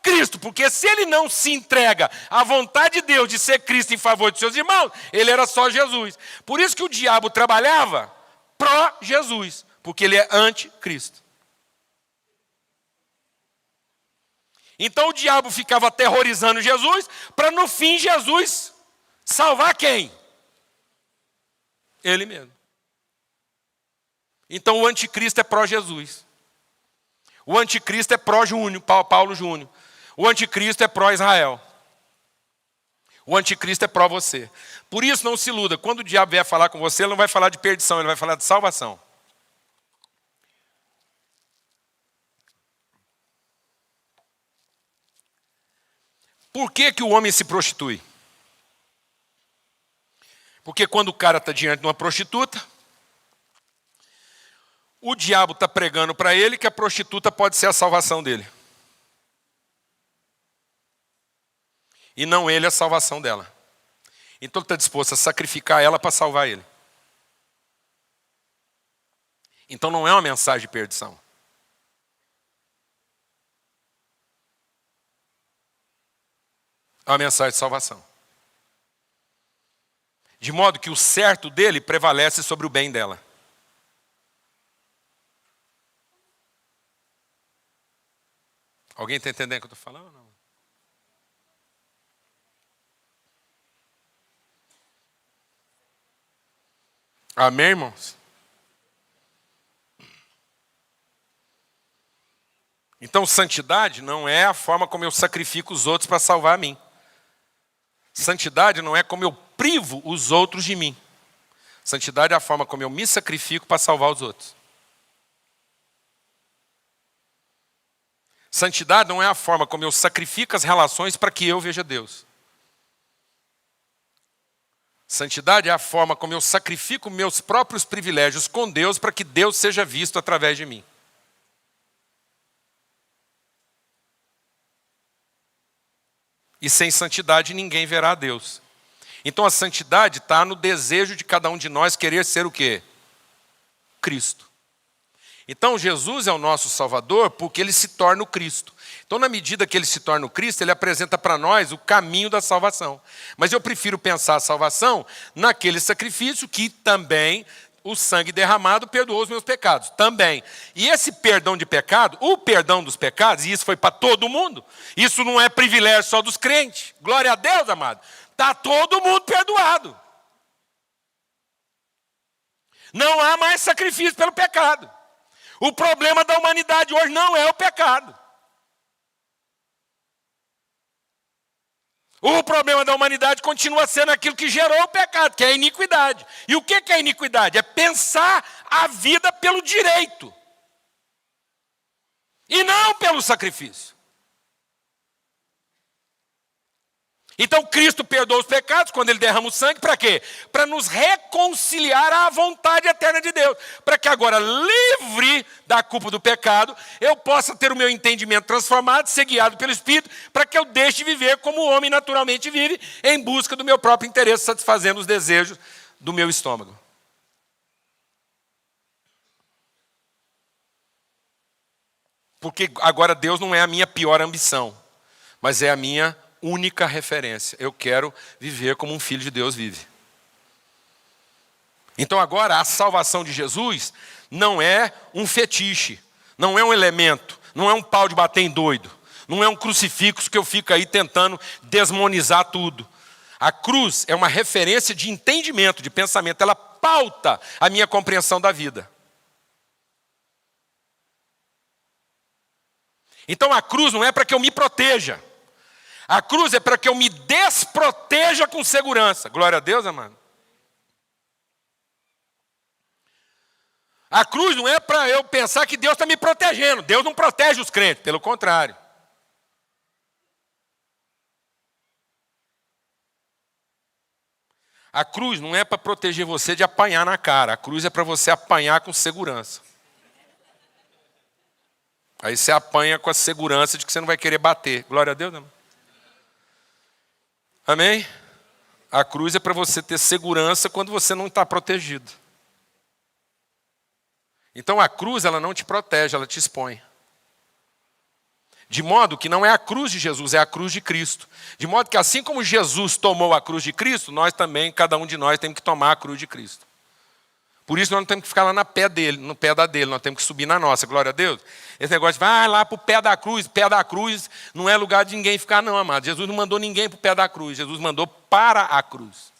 Cristo, porque se ele não se entrega à vontade de Deus de ser Cristo em favor de seus irmãos, ele era só Jesus. Por isso que o diabo trabalhava pró-Jesus, porque ele é anticristo. Então o diabo ficava aterrorizando Jesus, para no fim Jesus salvar quem? Ele mesmo. Então o anticristo é pró-Jesus. O anticristo é pró-Júnior, Paulo Júnior. O anticristo é pró-Israel. O anticristo é pró-você. Por isso não se iluda, quando o diabo vier falar com você, ele não vai falar de perdição, ele vai falar de salvação. Por que que o homem se prostitui? Porque quando o cara está diante de uma prostituta, o diabo está pregando para ele que a prostituta pode ser a salvação dele. E não ele a salvação dela. Então ele está disposto a sacrificar ela para salvar ele. Então não é uma mensagem de perdição. É uma mensagem de salvação. De modo que o certo dele prevalece sobre o bem dela. Alguém está entendendo o que eu estou falando ou não? Amém, irmãos? Então, santidade não é a forma como eu sacrifico os outros para salvar a mim. Santidade não é como eu privo os outros de mim. Santidade é a forma como eu me sacrifico para salvar os outros. Santidade não é a forma como eu sacrifico as relações para que eu veja Deus. Santidade é a forma como eu sacrifico meus próprios privilégios com Deus para que Deus seja visto através de mim. E sem santidade ninguém verá a Deus. Então a santidade está no desejo de cada um de nós querer ser o quê? Cristo. Então Jesus é o nosso Salvador porque ele se torna o Cristo. Então na medida que ele se torna o Cristo, ele apresenta para nós o caminho da salvação. Mas eu prefiro pensar a salvação naquele sacrifício que também o sangue derramado perdoou os meus pecados. Também. E esse perdão de pecado, o perdão dos pecados, e isso foi para todo mundo, isso não é privilégio só dos crentes. Glória a Deus, amado. Está todo mundo perdoado. Não há mais sacrifício pelo pecado. O problema da humanidade hoje não é o pecado. O problema da humanidade continua sendo aquilo que gerou o pecado, que é a iniquidade. E o que é a iniquidade? É pensar a vida pelo direito. E não pelo sacrifício. Então Cristo perdoa os pecados quando ele derrama o sangue, para quê? Para nos reconciliar à vontade eterna de Deus. Para que agora, livre da culpa do pecado, eu possa ter o meu entendimento transformado, ser guiado pelo Espírito, para que eu deixe de viver como o homem naturalmente vive, em busca do meu próprio interesse, satisfazendo os desejos do meu estômago. Porque agora Deus não é a minha pior ambição, mas é a minha única referência. Eu quero viver como um filho de Deus vive. Então agora a salvação de Jesus não é um fetiche, não é um elemento, não é um pau de bater em doido, não é um crucifixo que eu fico aí tentando desmonizar tudo. A cruz é uma referência de entendimento, de pensamento, ela pauta a minha compreensão da vida. Então a cruz não é para que eu me proteja. A cruz é para que eu me desproteja com segurança. Glória a Deus, amado. A cruz não é para eu pensar que Deus está me protegendo. Deus não protege os crentes, pelo contrário. A cruz não é para proteger você de apanhar na cara. A cruz é para você apanhar com segurança. Aí você apanha com a segurança de que você não vai querer bater. Glória a Deus, amado. Amém? A cruz é para você ter segurança quando você não está protegido. Então a cruz ela não te protege, ela te expõe. De modo que não é a cruz de Jesus, é a cruz de Cristo. De modo que assim como Jesus tomou a cruz de Cristo, nós também, cada um de nós, temos que tomar a cruz de Cristo. Por isso nós não temos que ficar lá no pé dele, nós temos que subir na nossa, glória a Deus. Esse negócio de vai lá para o pé da cruz não é lugar de ninguém ficar não, amado. Jesus não mandou ninguém para o pé da cruz, Jesus mandou para a cruz.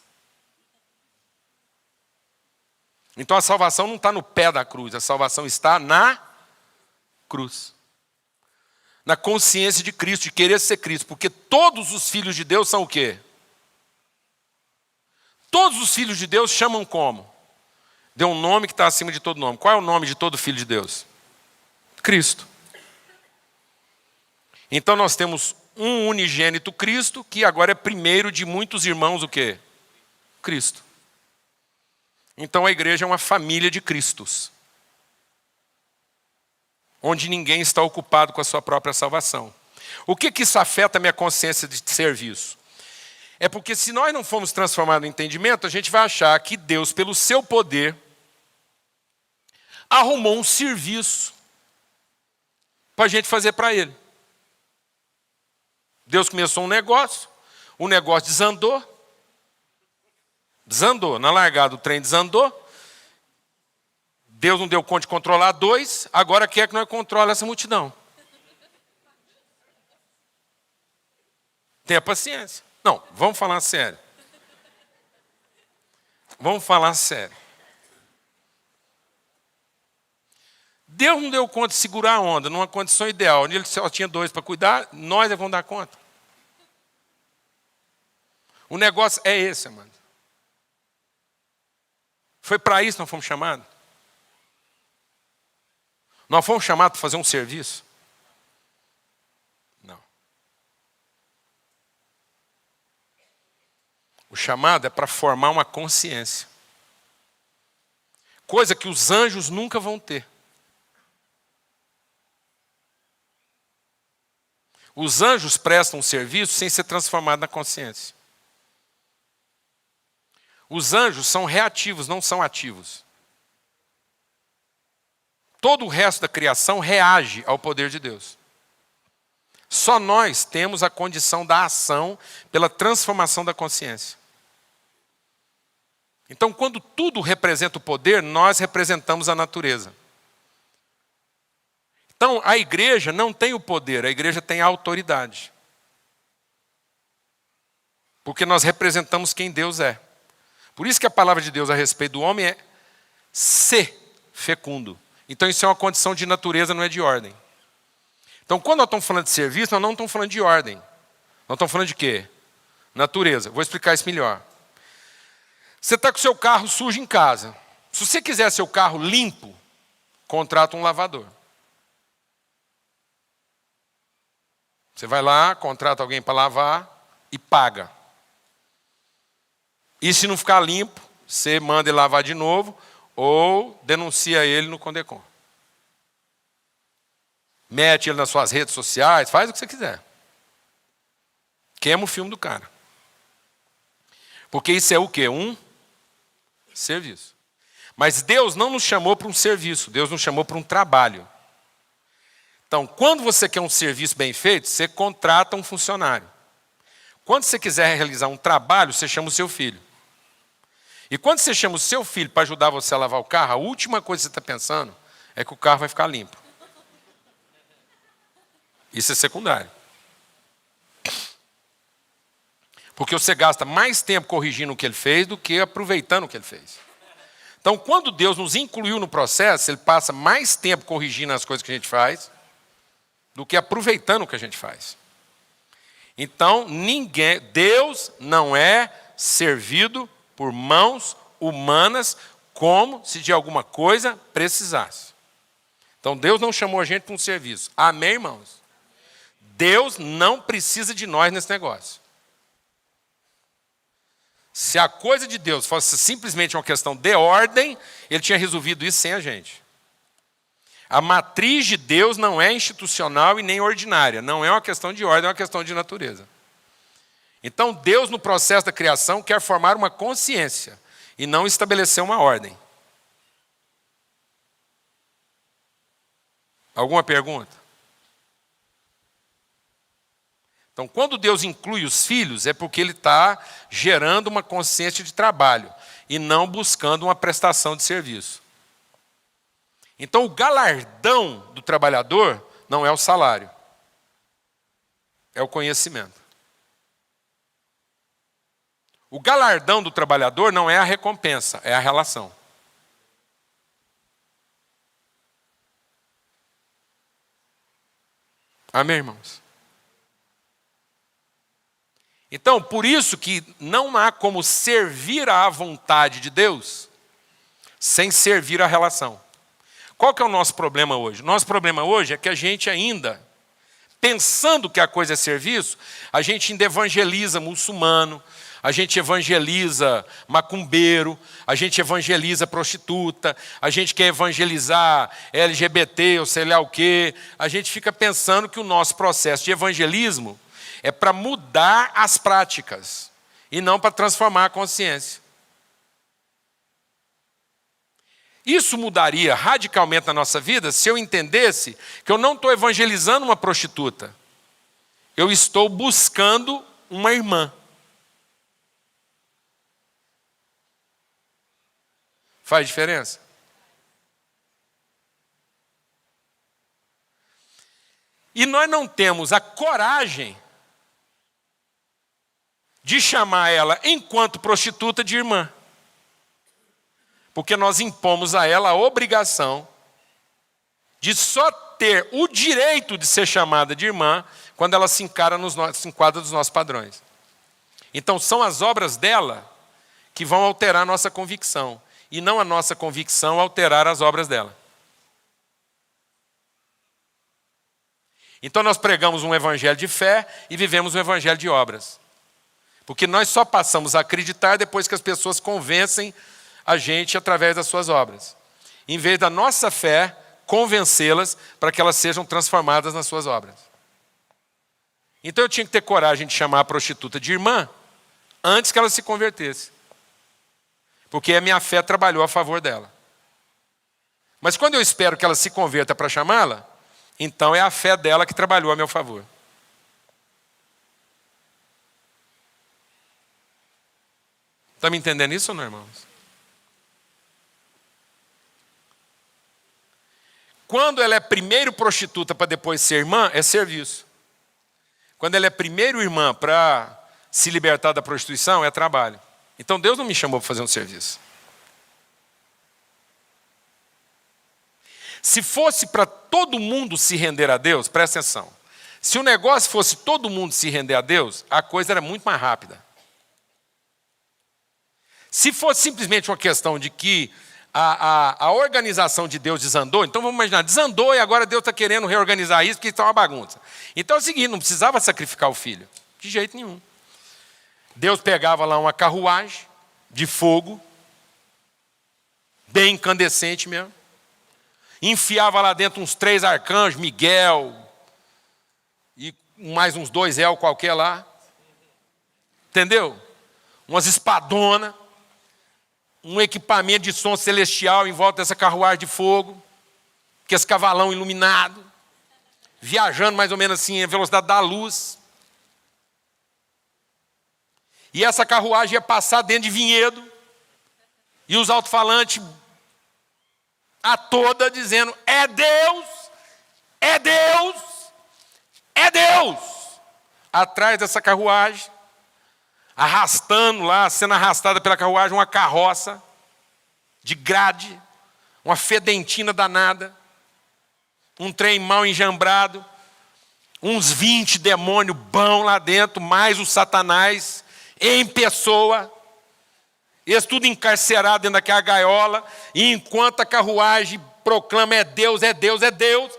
Então a salvação não está no pé da cruz, a salvação está na cruz. Na consciência de Cristo, de querer ser Cristo. Porque todos os filhos de Deus são o quê? Todos os filhos de Deus chamam como? Deu um nome que está acima de todo nome. Qual é o nome de todo filho de Deus? Cristo. Então nós temos um unigênito Cristo, que agora é primeiro de muitos irmãos o quê? Cristo. Então a igreja é uma família de Cristos, onde ninguém está ocupado com a sua própria salvação. O que isso afeta a minha consciência de serviço? É porque se nós não formos transformados no entendimento, a gente vai achar que Deus, pelo seu poder, arrumou um serviço para a gente fazer para Ele. Deus começou um negócio, o negócio desandou, na largada o trem desandou, Deus não deu conta de controlar 2, agora quer que nós controle essa multidão. Tenha paciência. Não, vamos falar sério. Vamos falar sério. Deus não deu conta de segurar a onda numa condição ideal, onde ele só tinha 2 para cuidar, nós vamos dar conta. O negócio é esse, amado. Foi para isso que nós fomos chamados. Nós fomos chamados para fazer um serviço? Não. O chamado é para formar uma consciência. Coisa que os anjos nunca vão ter. Os anjos prestam um serviço sem ser transformados na consciência. Os anjos são reativos, não são ativos. Todo o resto da criação reage ao poder de Deus. Só nós temos a condição da ação pela transformação da consciência. Então, quando tudo representa o poder, nós representamos a natureza. Então, a igreja não tem o poder, a igreja tem a autoridade. Porque nós representamos quem Deus é. Por isso que a palavra de Deus a respeito do homem é ser fecundo. Então isso é uma condição de natureza, não é de ordem. Então quando nós estamos falando de serviço, nós não estamos falando de ordem. Nós estamos falando de quê? Natureza. Vou explicar isso melhor. Você está com o seu carro sujo em casa. Se você quiser seu carro limpo, contrata um lavador. Você vai lá, contrata alguém para lavar e paga. E se não ficar limpo, você manda ele lavar de novo ou denuncia ele no Condecom. Mete ele nas suas redes sociais, faz o que você quiser. Queima o filme do cara. Porque isso é o quê? Um serviço. Mas Deus não nos chamou para um serviço, Deus nos chamou para um trabalho. Então, quando você quer um serviço bem feito, você contrata um funcionário. Quando você quiser realizar um trabalho, você chama o seu filho. E quando você chama o seu filho para ajudar você a lavar o carro, a última coisa que você está pensando é que o carro vai ficar limpo. Isso é secundário. Porque você gasta mais tempo corrigindo o que ele fez do que aproveitando o que ele fez. Então, quando Deus nos incluiu no processo, Ele passa mais tempo corrigindo as coisas que a gente faz do que aproveitando o que a gente faz. Então, Deus não é servido por mãos humanas, como se de alguma coisa precisasse. Então Deus não chamou a gente para um serviço. Amém, irmãos? Deus não precisa de nós nesse negócio. Se a coisa de Deus fosse simplesmente uma questão de ordem, Ele tinha resolvido isso sem a gente. A matriz de Deus não é institucional e nem ordinária. Não é uma questão de ordem, é uma questão de natureza. Então Deus, no processo da criação, quer formar uma consciência e não estabelecer uma ordem. Alguma pergunta? Então, quando Deus inclui os filhos, é porque Ele está gerando uma consciência de trabalho. e não buscando uma prestação de serviço. Então, o galardão do trabalhador não é o salário, é o conhecimento. O galardão do trabalhador não é a recompensa, é a relação. Amém, irmãos? Então, por isso que não há como servir à vontade de Deus sem servir à relação. Qual que é o nosso problema hoje? Nosso problema hoje é que a gente ainda, pensando que a coisa é serviço, a gente ainda evangeliza muçulmano, a gente evangeliza macumbeiro, a gente evangeliza prostituta, a gente quer evangelizar LGBT ou sei lá o quê. A gente fica pensando que o nosso processo de evangelismo é para mudar as práticas e não para transformar a consciência. Isso mudaria radicalmente na nossa vida se eu entendesse que eu não estou evangelizando uma prostituta. Eu estou buscando uma irmã. Faz diferença? E nós não temos a coragem de chamar ela, enquanto prostituta, de irmã. Porque nós impomos a ela a obrigação de só ter o direito de ser chamada de irmã quando ela se enquadra dos nossos padrões. Então são as obras dela que vão alterar a nossa convicção, e não a nossa convicção alterar as obras dela. Então nós pregamos um evangelho de fé e vivemos um evangelho de obras. Porque nós só passamos a acreditar depois que as pessoas convencem a gente através das suas obras. Em vez da nossa fé, convencê-las para que elas sejam transformadas nas suas obras. Então eu tinha que ter coragem de chamar a prostituta de irmã antes que ela se convertesse. Porque a minha fé trabalhou a favor dela. Mas quando eu espero que ela se converta para chamá-la, então é a fé dela que trabalhou a meu favor. Está me entendendo isso ou não, irmãos? Quando ela é primeiro prostituta para depois ser irmã, é serviço. Quando ela é primeiro irmã para se libertar da prostituição, é trabalho. Então Deus não me chamou para fazer um serviço. Se fosse para todo mundo se render a Deus, presta atenção. Se o negócio fosse todo mundo se render a Deus, a coisa era muito mais rápida. Se fosse simplesmente uma questão de que a organização de Deus desandou, então vamos imaginar, desandou e agora Deus está querendo reorganizar isso porque está uma bagunça. Então é o seguinte, não precisava sacrificar o filho. De jeito nenhum. Deus pegava lá uma carruagem de fogo, bem incandescente mesmo, enfiava lá dentro uns 3 arcanjos, Miguel, e mais uns 2 El qualquer lá, entendeu? Umas espadonas, um equipamento de som celestial em volta dessa carruagem de fogo, que esse cavalão iluminado, viajando mais ou menos assim, a velocidade da luz. E essa carruagem ia passar dentro de vinhedo, e os alto-falantes a toda dizendo, é Deus, é Deus, é Deus. Atrás dessa carruagem, arrastando lá, sendo arrastada pela carruagem, uma carroça de grade, uma fedentina danada, um trem mal enjambrado, uns 20 demônios bons lá dentro, mais o Satanás em pessoa, eles tudo encarcerado dentro daquela gaiola, e enquanto a carruagem proclama é Deus, é Deus, é Deus,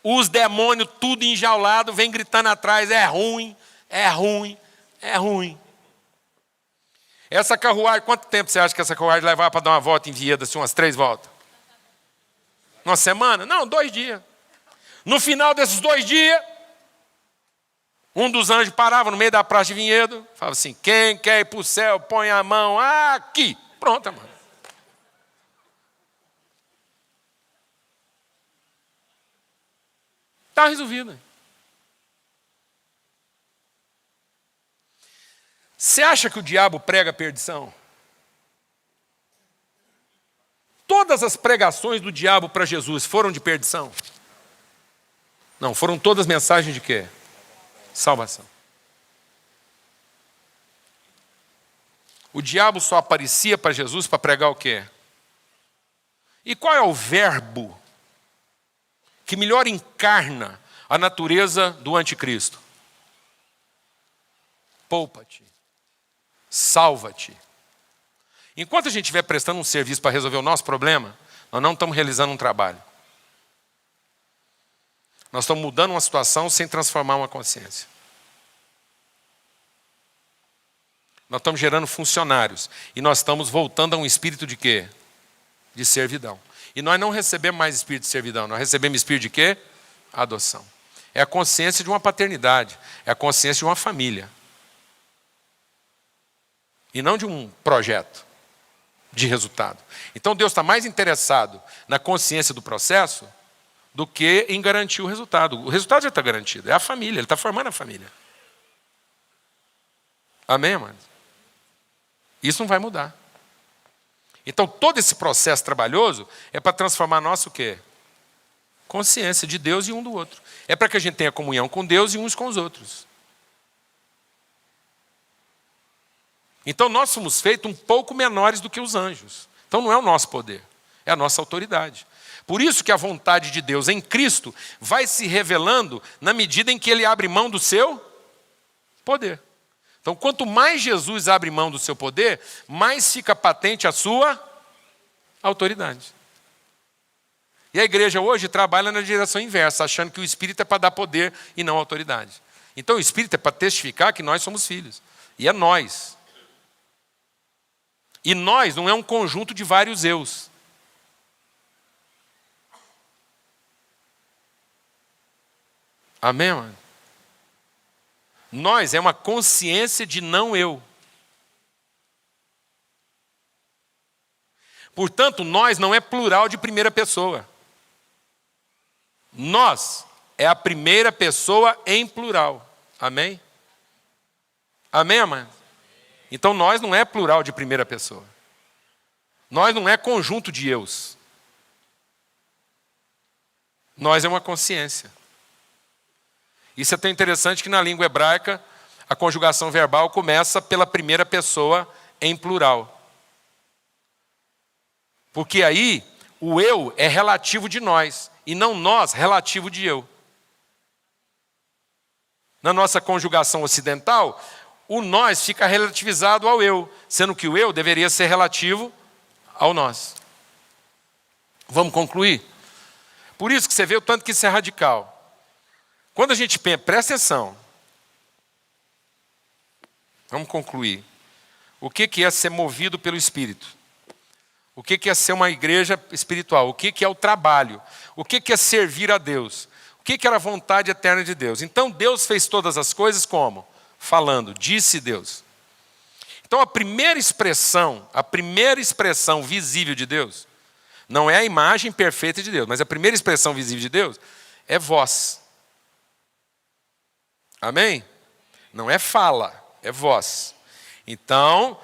os demônios tudo enjaulado, vem gritando atrás, é ruim, é ruim, é ruim. Essa carruagem, quanto tempo você acha que essa carruagem levava para dar uma volta em Vieda, assim, umas 3 voltas? Uma semana? Não, 2 dias. No final desses 2 dias, um dos anjos parava no meio da praça de Vinhedo, falava assim, quem quer ir para o céu, põe a mão aqui. Pronto, mano. Está resolvido. Você acha que o diabo prega perdição? todas as pregações do diabo para Jesus foram de perdição? Não, foram todas mensagens de quê? Salvação. O diabo só aparecia para Jesus para pregar o quê? E qual é o verbo que melhor encarna a natureza do anticristo? Poupa-te. Salva-te. Enquanto a gente estiver prestando um serviço para resolver o nosso problema, nós não estamos realizando um trabalho. Nós estamos mudando uma situação sem transformar uma consciência. Nós estamos gerando funcionários. E nós estamos voltando a um espírito de quê? De servidão. E nós não recebemos mais espírito de servidão. Nós recebemos espírito de quê? Adoção. É a consciência de uma paternidade. É a consciência de uma família. E não de um projeto de resultado. Então Deus está mais interessado na consciência do processo do que em garantir o resultado. O resultado já está garantido. É a família. Ele está formando a família. Amém, amados? Isso não vai mudar. Então todo esse processo trabalhoso é para transformar nosso o quê? Consciência de Deus e um do outro. É para que a gente tenha comunhão com Deus e uns com os outros. Então nós somos feitos um pouco menores do que os anjos. Então não é o nosso poder, é a nossa autoridade. Por isso que a vontade de Deus em Cristo vai se revelando na medida em que Ele abre mão do seu poder. Então quanto mais Jesus abre mão do seu poder, mais fica patente a sua autoridade. E a igreja hoje trabalha na direção inversa, achando que o Espírito é para dar poder e não autoridade. Então o Espírito é para testificar que nós somos filhos. E é nós. E nós não é um conjunto de vários eus. Amém, mano? Nós é uma consciência de não eu. Portanto, nós não é plural de primeira pessoa. Nós é a primeira pessoa em plural. Amém? Amém, mano? Então nós não é plural de primeira pessoa. Nós não é conjunto de eus. Nós é uma consciência. Isso é tão interessante que na língua hebraica a conjugação verbal começa pela primeira pessoa em plural. Porque aí o eu é relativo de nós e não nós relativo de eu. Na nossa conjugação ocidental, o nós fica relativizado ao eu, sendo que o eu deveria ser relativo ao nós. Vamos concluir? Por isso que você vê o tanto que isso é radical. Quando a gente pensa, presta atenção. Vamos concluir. O que é ser movido pelo Espírito? O que é ser uma igreja espiritual? O que é o trabalho? O que é servir a Deus? O que era a vontade eterna de Deus? Então Deus fez todas as coisas como? Falando, disse Deus. Então a primeira expressão visível de Deus, não é a imagem perfeita de Deus, mas a primeira expressão visível de Deus é voz. Amém? Não é fala, é voz. Então,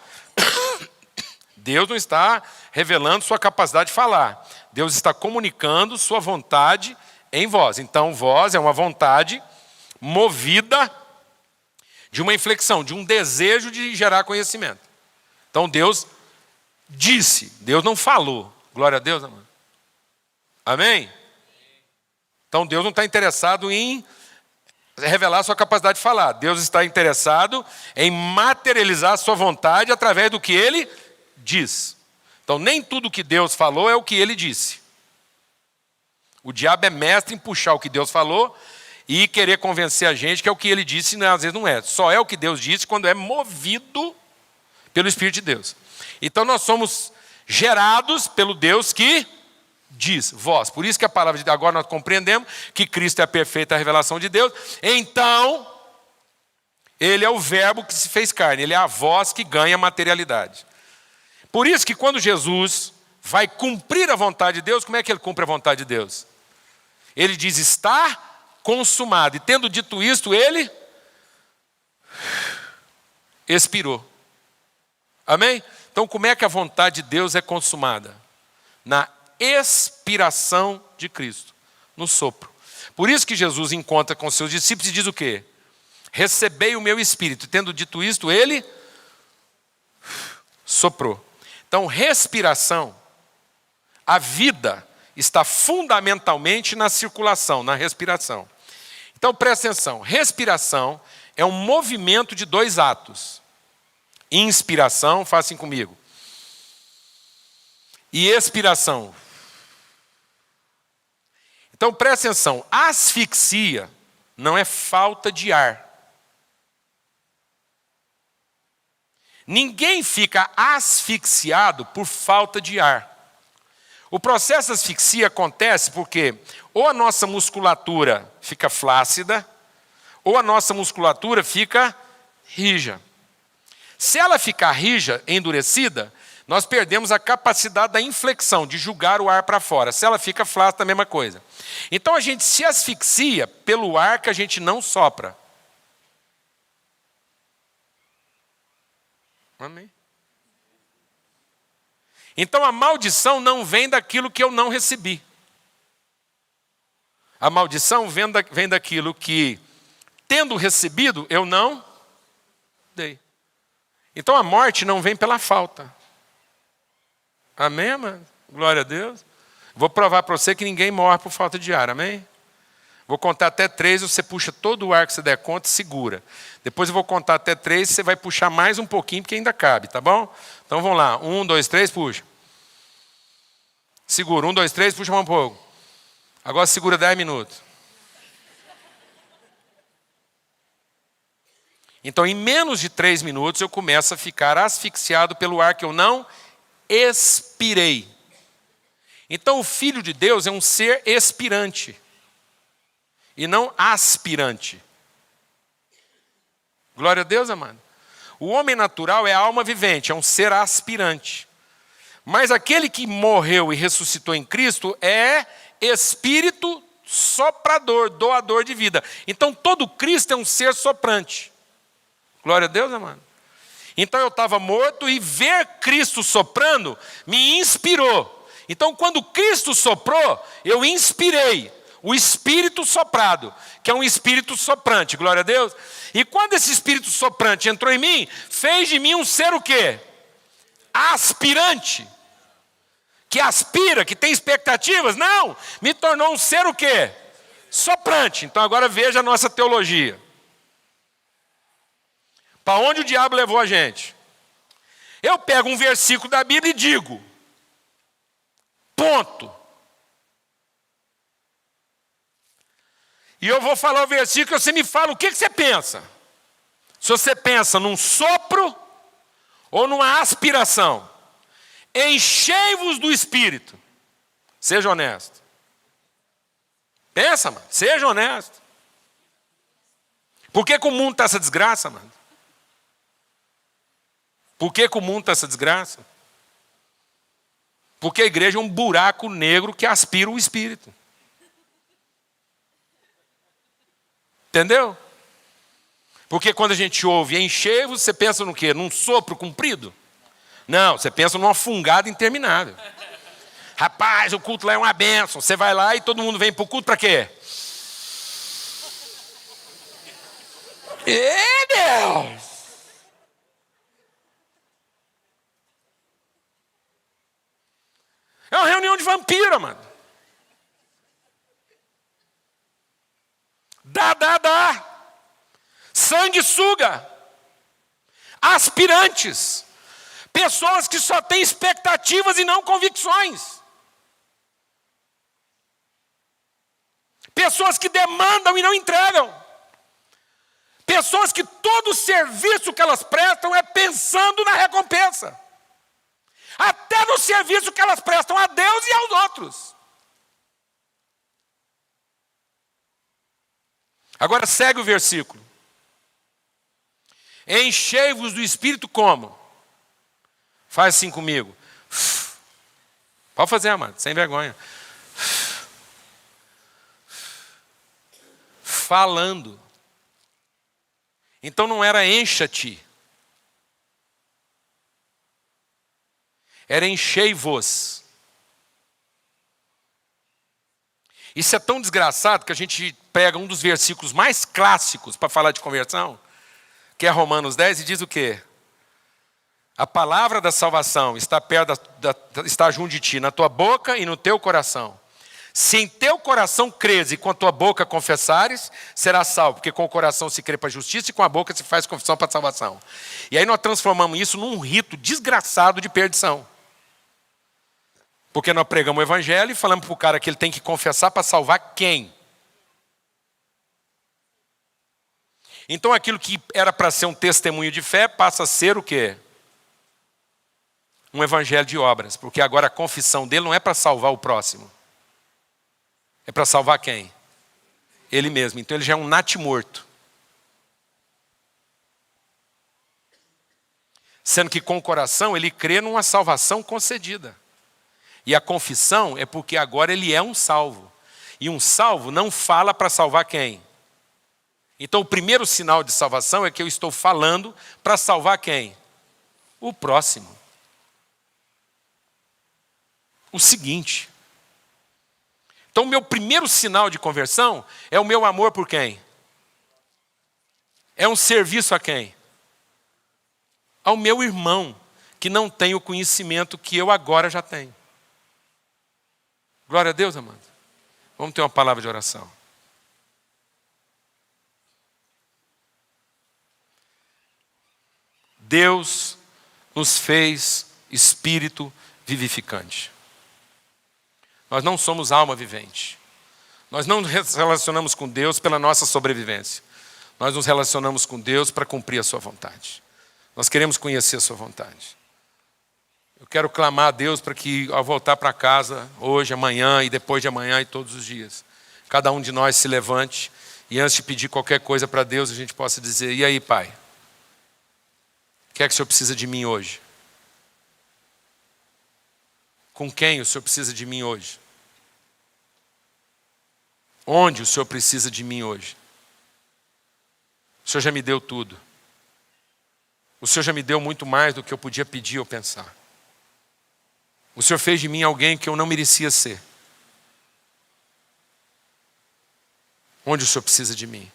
Deus não está revelando sua capacidade de falar. Deus está comunicando sua vontade em voz. Então, voz é uma vontade movida de uma inflexão, de um desejo de gerar conhecimento. Então, Deus disse, Deus não falou. Glória a Deus, amado. Amém? Então, Deus não está interessado em revelar sua capacidade de falar. Deus está interessado em materializar a sua vontade através do que Ele diz. Então, nem tudo que Deus falou é o que Ele disse. O diabo é mestre em puxar o que Deus falou e querer convencer a gente que é o que Ele disse, e às vezes não é. Só é o que Deus disse quando é movido pelo Espírito de Deus. Então, nós somos gerados pelo Deus que diz, voz. Por isso que a palavra de Deus, agora nós compreendemos que Cristo é a perfeita revelação de Deus. Então, Ele é o verbo que se fez carne. Ele é a voz que ganha materialidade. Por isso que quando Jesus vai cumprir a vontade de Deus, como é que Ele cumpre a vontade de Deus? Ele diz, está consumado. E tendo dito isto, Ele expirou. Amém? Então, como é que a vontade de Deus é consumada? Na expiração de Cristo, no sopro. Por isso que Jesus encontra com seus discípulos e diz o quê? Recebei o meu espírito. Tendo dito isto, ele soprou. Então, respiração, a vida está fundamentalmente na circulação, na respiração. Então, presta atenção. Respiração é um movimento de dois atos. Inspiração, façam comigo. E expiração. Então, presta atenção. Asfixia não é falta de ar. Ninguém fica asfixiado por falta de ar. O processo de asfixia acontece porque ou a nossa musculatura fica flácida, ou a nossa musculatura fica rija. Se ela ficar rija, endurecida, nós perdemos a capacidade da inflexão, de jogar o ar para fora. Se ela fica flácida, a mesma coisa. Então a gente se asfixia pelo ar que a gente não sopra. Amém? Então a maldição não vem daquilo que eu não recebi. A maldição vem daquilo que, tendo recebido, eu não dei. Então a morte não vem pela falta. Amém, mano? Glória a Deus. Vou provar para você que ninguém morre por falta de ar, amém? Vou contar até 3, você puxa todo o ar que você der conta e segura. Depois eu vou contar até 3, você vai puxar mais um pouquinho, porque ainda cabe, tá bom? Então vamos lá, 1, 2, 3, puxa. Segura, 1, 2, 3, puxa mais um pouco. Agora segura 10 minutos. Então em menos de 3 minutos eu começo a ficar asfixiado pelo ar que eu não expirei. Então o Filho de Deus é um ser expirante. E não aspirante. Glória a Deus, amado. O homem natural é a alma vivente, é um ser aspirante. Mas aquele que morreu e ressuscitou em Cristo é espírito soprador, doador de vida. Então todo Cristo é um ser soprante. Glória a Deus, amado. Então eu estava morto e ver Cristo soprando me inspirou. Então quando Cristo soprou, eu inspirei o espírito soprado, que é um espírito soprante, glória a Deus. E quando esse espírito soprante entrou em mim, fez de mim um ser o quê? Aspirante. Que aspira, que tem expectativas? Não, me tornou um ser o quê? Soprante. Então agora veja a nossa teologia. Para onde o diabo levou a gente? Eu pego um versículo da Bíblia e digo, ponto. E eu vou falar o versículo e você me fala o que você pensa. Se você pensa num sopro ou numa aspiração. Enchei-vos do Espírito. Seja honesto. Pensa, mano. Seja honesto. Por que o mundo está essa desgraça, mano? Por que o mundo está essa desgraça? Porque a igreja é um buraco negro que aspira o Espírito. Entendeu? Porque quando a gente ouve enchei-vos, você pensa no quê? Num sopro comprido? Não, você pensa numa fungada interminável. Rapaz, o culto lá é uma bênção. Você vai lá e todo mundo vem para o culto para quê? Deus! É uma reunião de vampira, mano. Dá. Sanguessuga. Aspirantes. Pessoas que só têm expectativas e não convicções. Pessoas que demandam e não entregam. Pessoas que todo serviço que elas prestam é pensando na recompensa. Até no serviço que elas prestam a Deus e aos outros. Agora segue o versículo. Enchei-vos do Espírito como? Faz assim comigo. Pode fazer, amado, sem vergonha. Falando. Então não era encha-te. Era enchei-vos. Isso é tão desgraçado que a gente pega um dos versículos mais clássicos para falar de conversão, que é Romanos 10, e diz o quê? A palavra da salvação está está junto de ti, na tua boca e no teu coração. Se em teu coração creres e com a tua boca confessares, serás salvo, porque com o coração se crê para a justiça e com a boca se faz confissão para a salvação. E aí nós transformamos isso num rito desgraçado de perdição. Porque nós pregamos o evangelho e falamos para o cara que ele tem que confessar para salvar quem? Então aquilo que era para ser um testemunho de fé passa a ser o quê? Um evangelho de obras, porque agora a confissão dele não é para salvar o próximo. É para salvar quem? Ele mesmo. Então ele já é um natimorto. Sendo que com o coração ele crê numa salvação concedida. E a confissão é porque agora ele é um salvo. E um salvo não fala para salvar quem? Então o primeiro sinal de salvação é que eu estou falando para salvar quem? O próximo. O seguinte. Então o meu primeiro sinal de conversão é o meu amor por quem? É um serviço a quem? Ao meu irmão, que não tem o conhecimento que eu agora já tenho. Glória a Deus, amado. Vamos ter uma palavra de oração. Deus nos fez espírito vivificante. Nós não somos alma vivente. Nós não nos relacionamos com Deus pela nossa sobrevivência. Nós nos relacionamos com Deus para cumprir a sua vontade. Nós queremos conhecer a sua vontade. Eu quero clamar a Deus para que ao voltar para casa, hoje, amanhã e depois de amanhã e todos os dias, cada um de nós se levante e antes de pedir qualquer coisa para Deus, a gente possa dizer, e aí, Pai? O que é que o Senhor precisa de mim hoje? Com quem o Senhor precisa de mim hoje? Onde o Senhor precisa de mim hoje? O Senhor já me deu tudo. O Senhor já me deu muito mais do que eu podia pedir ou pensar. O Senhor fez de mim alguém que eu não merecia ser. Onde o Senhor precisa de mim?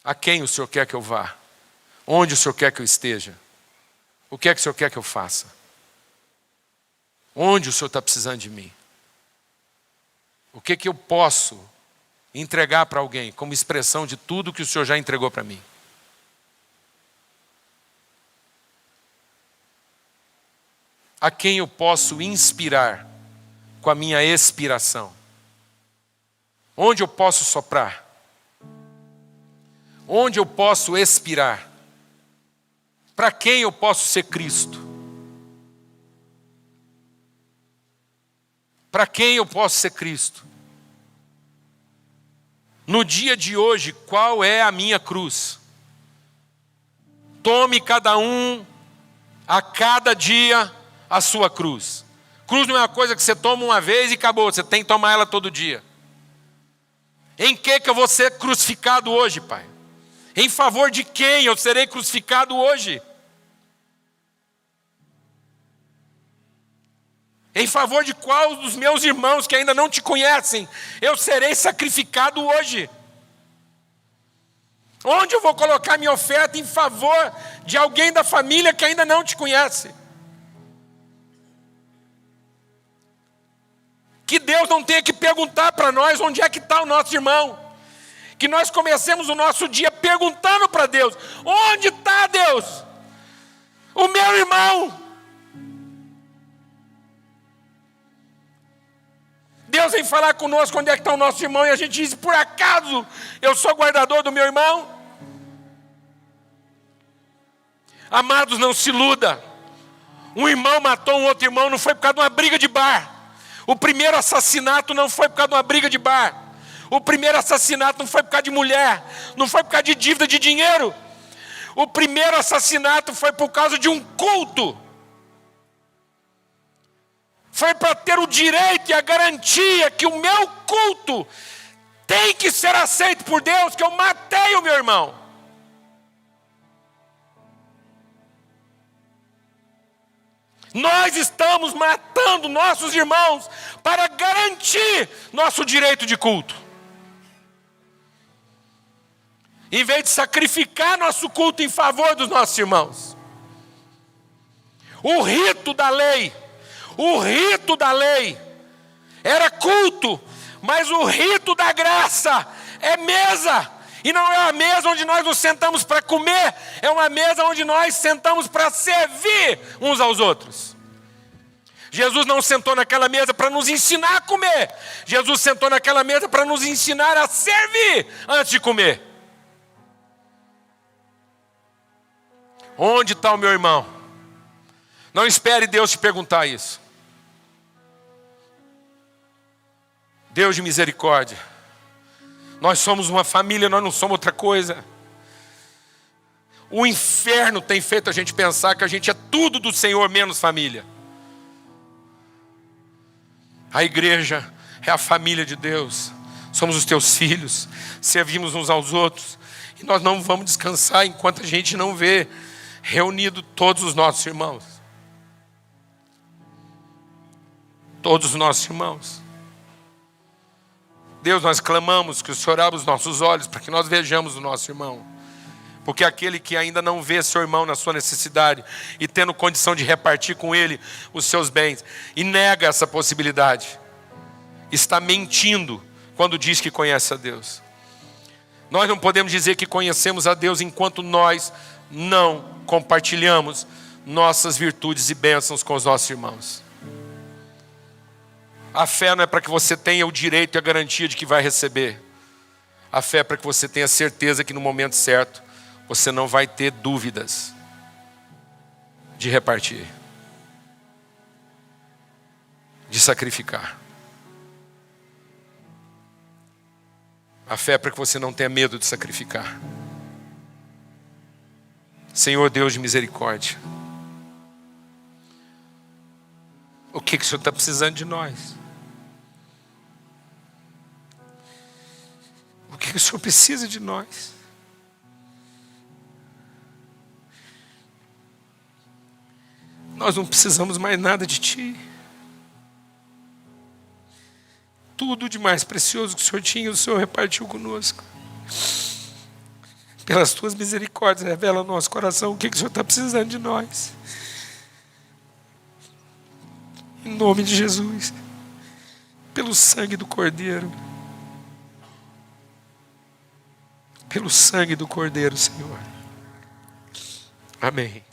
A quem o Senhor quer que eu vá? Onde o Senhor quer que eu esteja? O que é que o Senhor quer que eu faça? Onde o Senhor está precisando de mim? O que eu posso entregar para alguém como expressão de tudo que o Senhor já entregou para mim? A quem eu posso inspirar com a minha expiração? Onde eu posso soprar? Onde eu posso expirar? Para quem eu posso ser Cristo? Para quem eu posso ser Cristo? No dia de hoje, qual é a minha cruz? Tome cada um, a cada dia, a sua cruz. Cruz não é uma coisa que você toma uma vez e acabou, você tem que tomar ela todo dia. Em que eu vou ser crucificado hoje, Pai? Em favor de quem eu serei crucificado hoje? Em favor de qual dos meus irmãos que ainda não te conhecem, eu serei sacrificado hoje? Onde eu vou colocar minha oferta em favor de alguém da família que ainda não te conhece? Que Deus não tenha que perguntar para nós onde é que está o nosso irmão. Que nós comecemos o nosso dia perguntando para Deus, onde está Deus? O meu irmão. Deus vem falar conosco onde é que está o nosso irmão e a gente diz, por acaso eu sou guardador do meu irmão? Amados, não se iluda. Um irmão matou um outro irmão, não foi por causa de uma briga de bar. O primeiro assassinato não foi por causa de uma briga de bar. O primeiro assassinato não foi por causa de mulher, não foi por causa de dívida de dinheiro. O primeiro assassinato foi por causa de um culto. Foi para ter o direito e a garantia que o meu culto tem que ser aceito por Deus, que eu matei o meu irmão. Nós estamos matando nossos irmãos para garantir nosso direito de culto. Em vez de sacrificar nosso culto em favor dos nossos irmãos. O rito da lei era culto, mas o rito da graça é mesa. E não é a mesa onde nós nos sentamos para comer, é uma mesa onde nós sentamos para servir uns aos outros. Jesus não sentou naquela mesa para nos ensinar a comer. Jesus sentou naquela mesa para nos ensinar a servir antes de comer. Onde está o meu irmão? Não espere Deus te perguntar isso. Deus de misericórdia. Nós somos uma família, nós não somos outra coisa. O inferno tem feito a gente pensar que a gente é tudo do Senhor menos família. A igreja é a família de Deus. Somos os teus filhos, servimos uns aos outros. E nós não vamos descansar enquanto a gente não vê reunido todos os nossos irmãos. Todos os nossos irmãos. Deus, nós clamamos que o Senhor abra os nossos olhos para que nós vejamos o nosso irmão. Porque aquele que ainda não vê seu irmão na sua necessidade e tendo condição de repartir com ele os seus bens e nega essa possibilidade, está mentindo quando diz que conhece a Deus. Nós não podemos dizer que conhecemos a Deus enquanto nós não compartilhamos nossas virtudes e bênçãos com os nossos irmãos. A fé não é para que você tenha o direito e a garantia de que vai receber. A fé é para que você tenha certeza que no momento certo você não vai ter dúvidas de repartir, de sacrificar. A fé é para que você não tenha medo de sacrificar. Senhor Deus de misericórdia, o que o Senhor está precisando de nós? O que o Senhor precisa de nós? Nós não precisamos mais nada de Ti. Tudo de mais precioso que o Senhor tinha, o Senhor repartiu conosco. Pelas Tuas misericórdias, revela ao nosso coração o que o Senhor está precisando de nós. Em nome de Jesus. Pelo sangue do Cordeiro. Pelo sangue do Cordeiro, Senhor. Amém.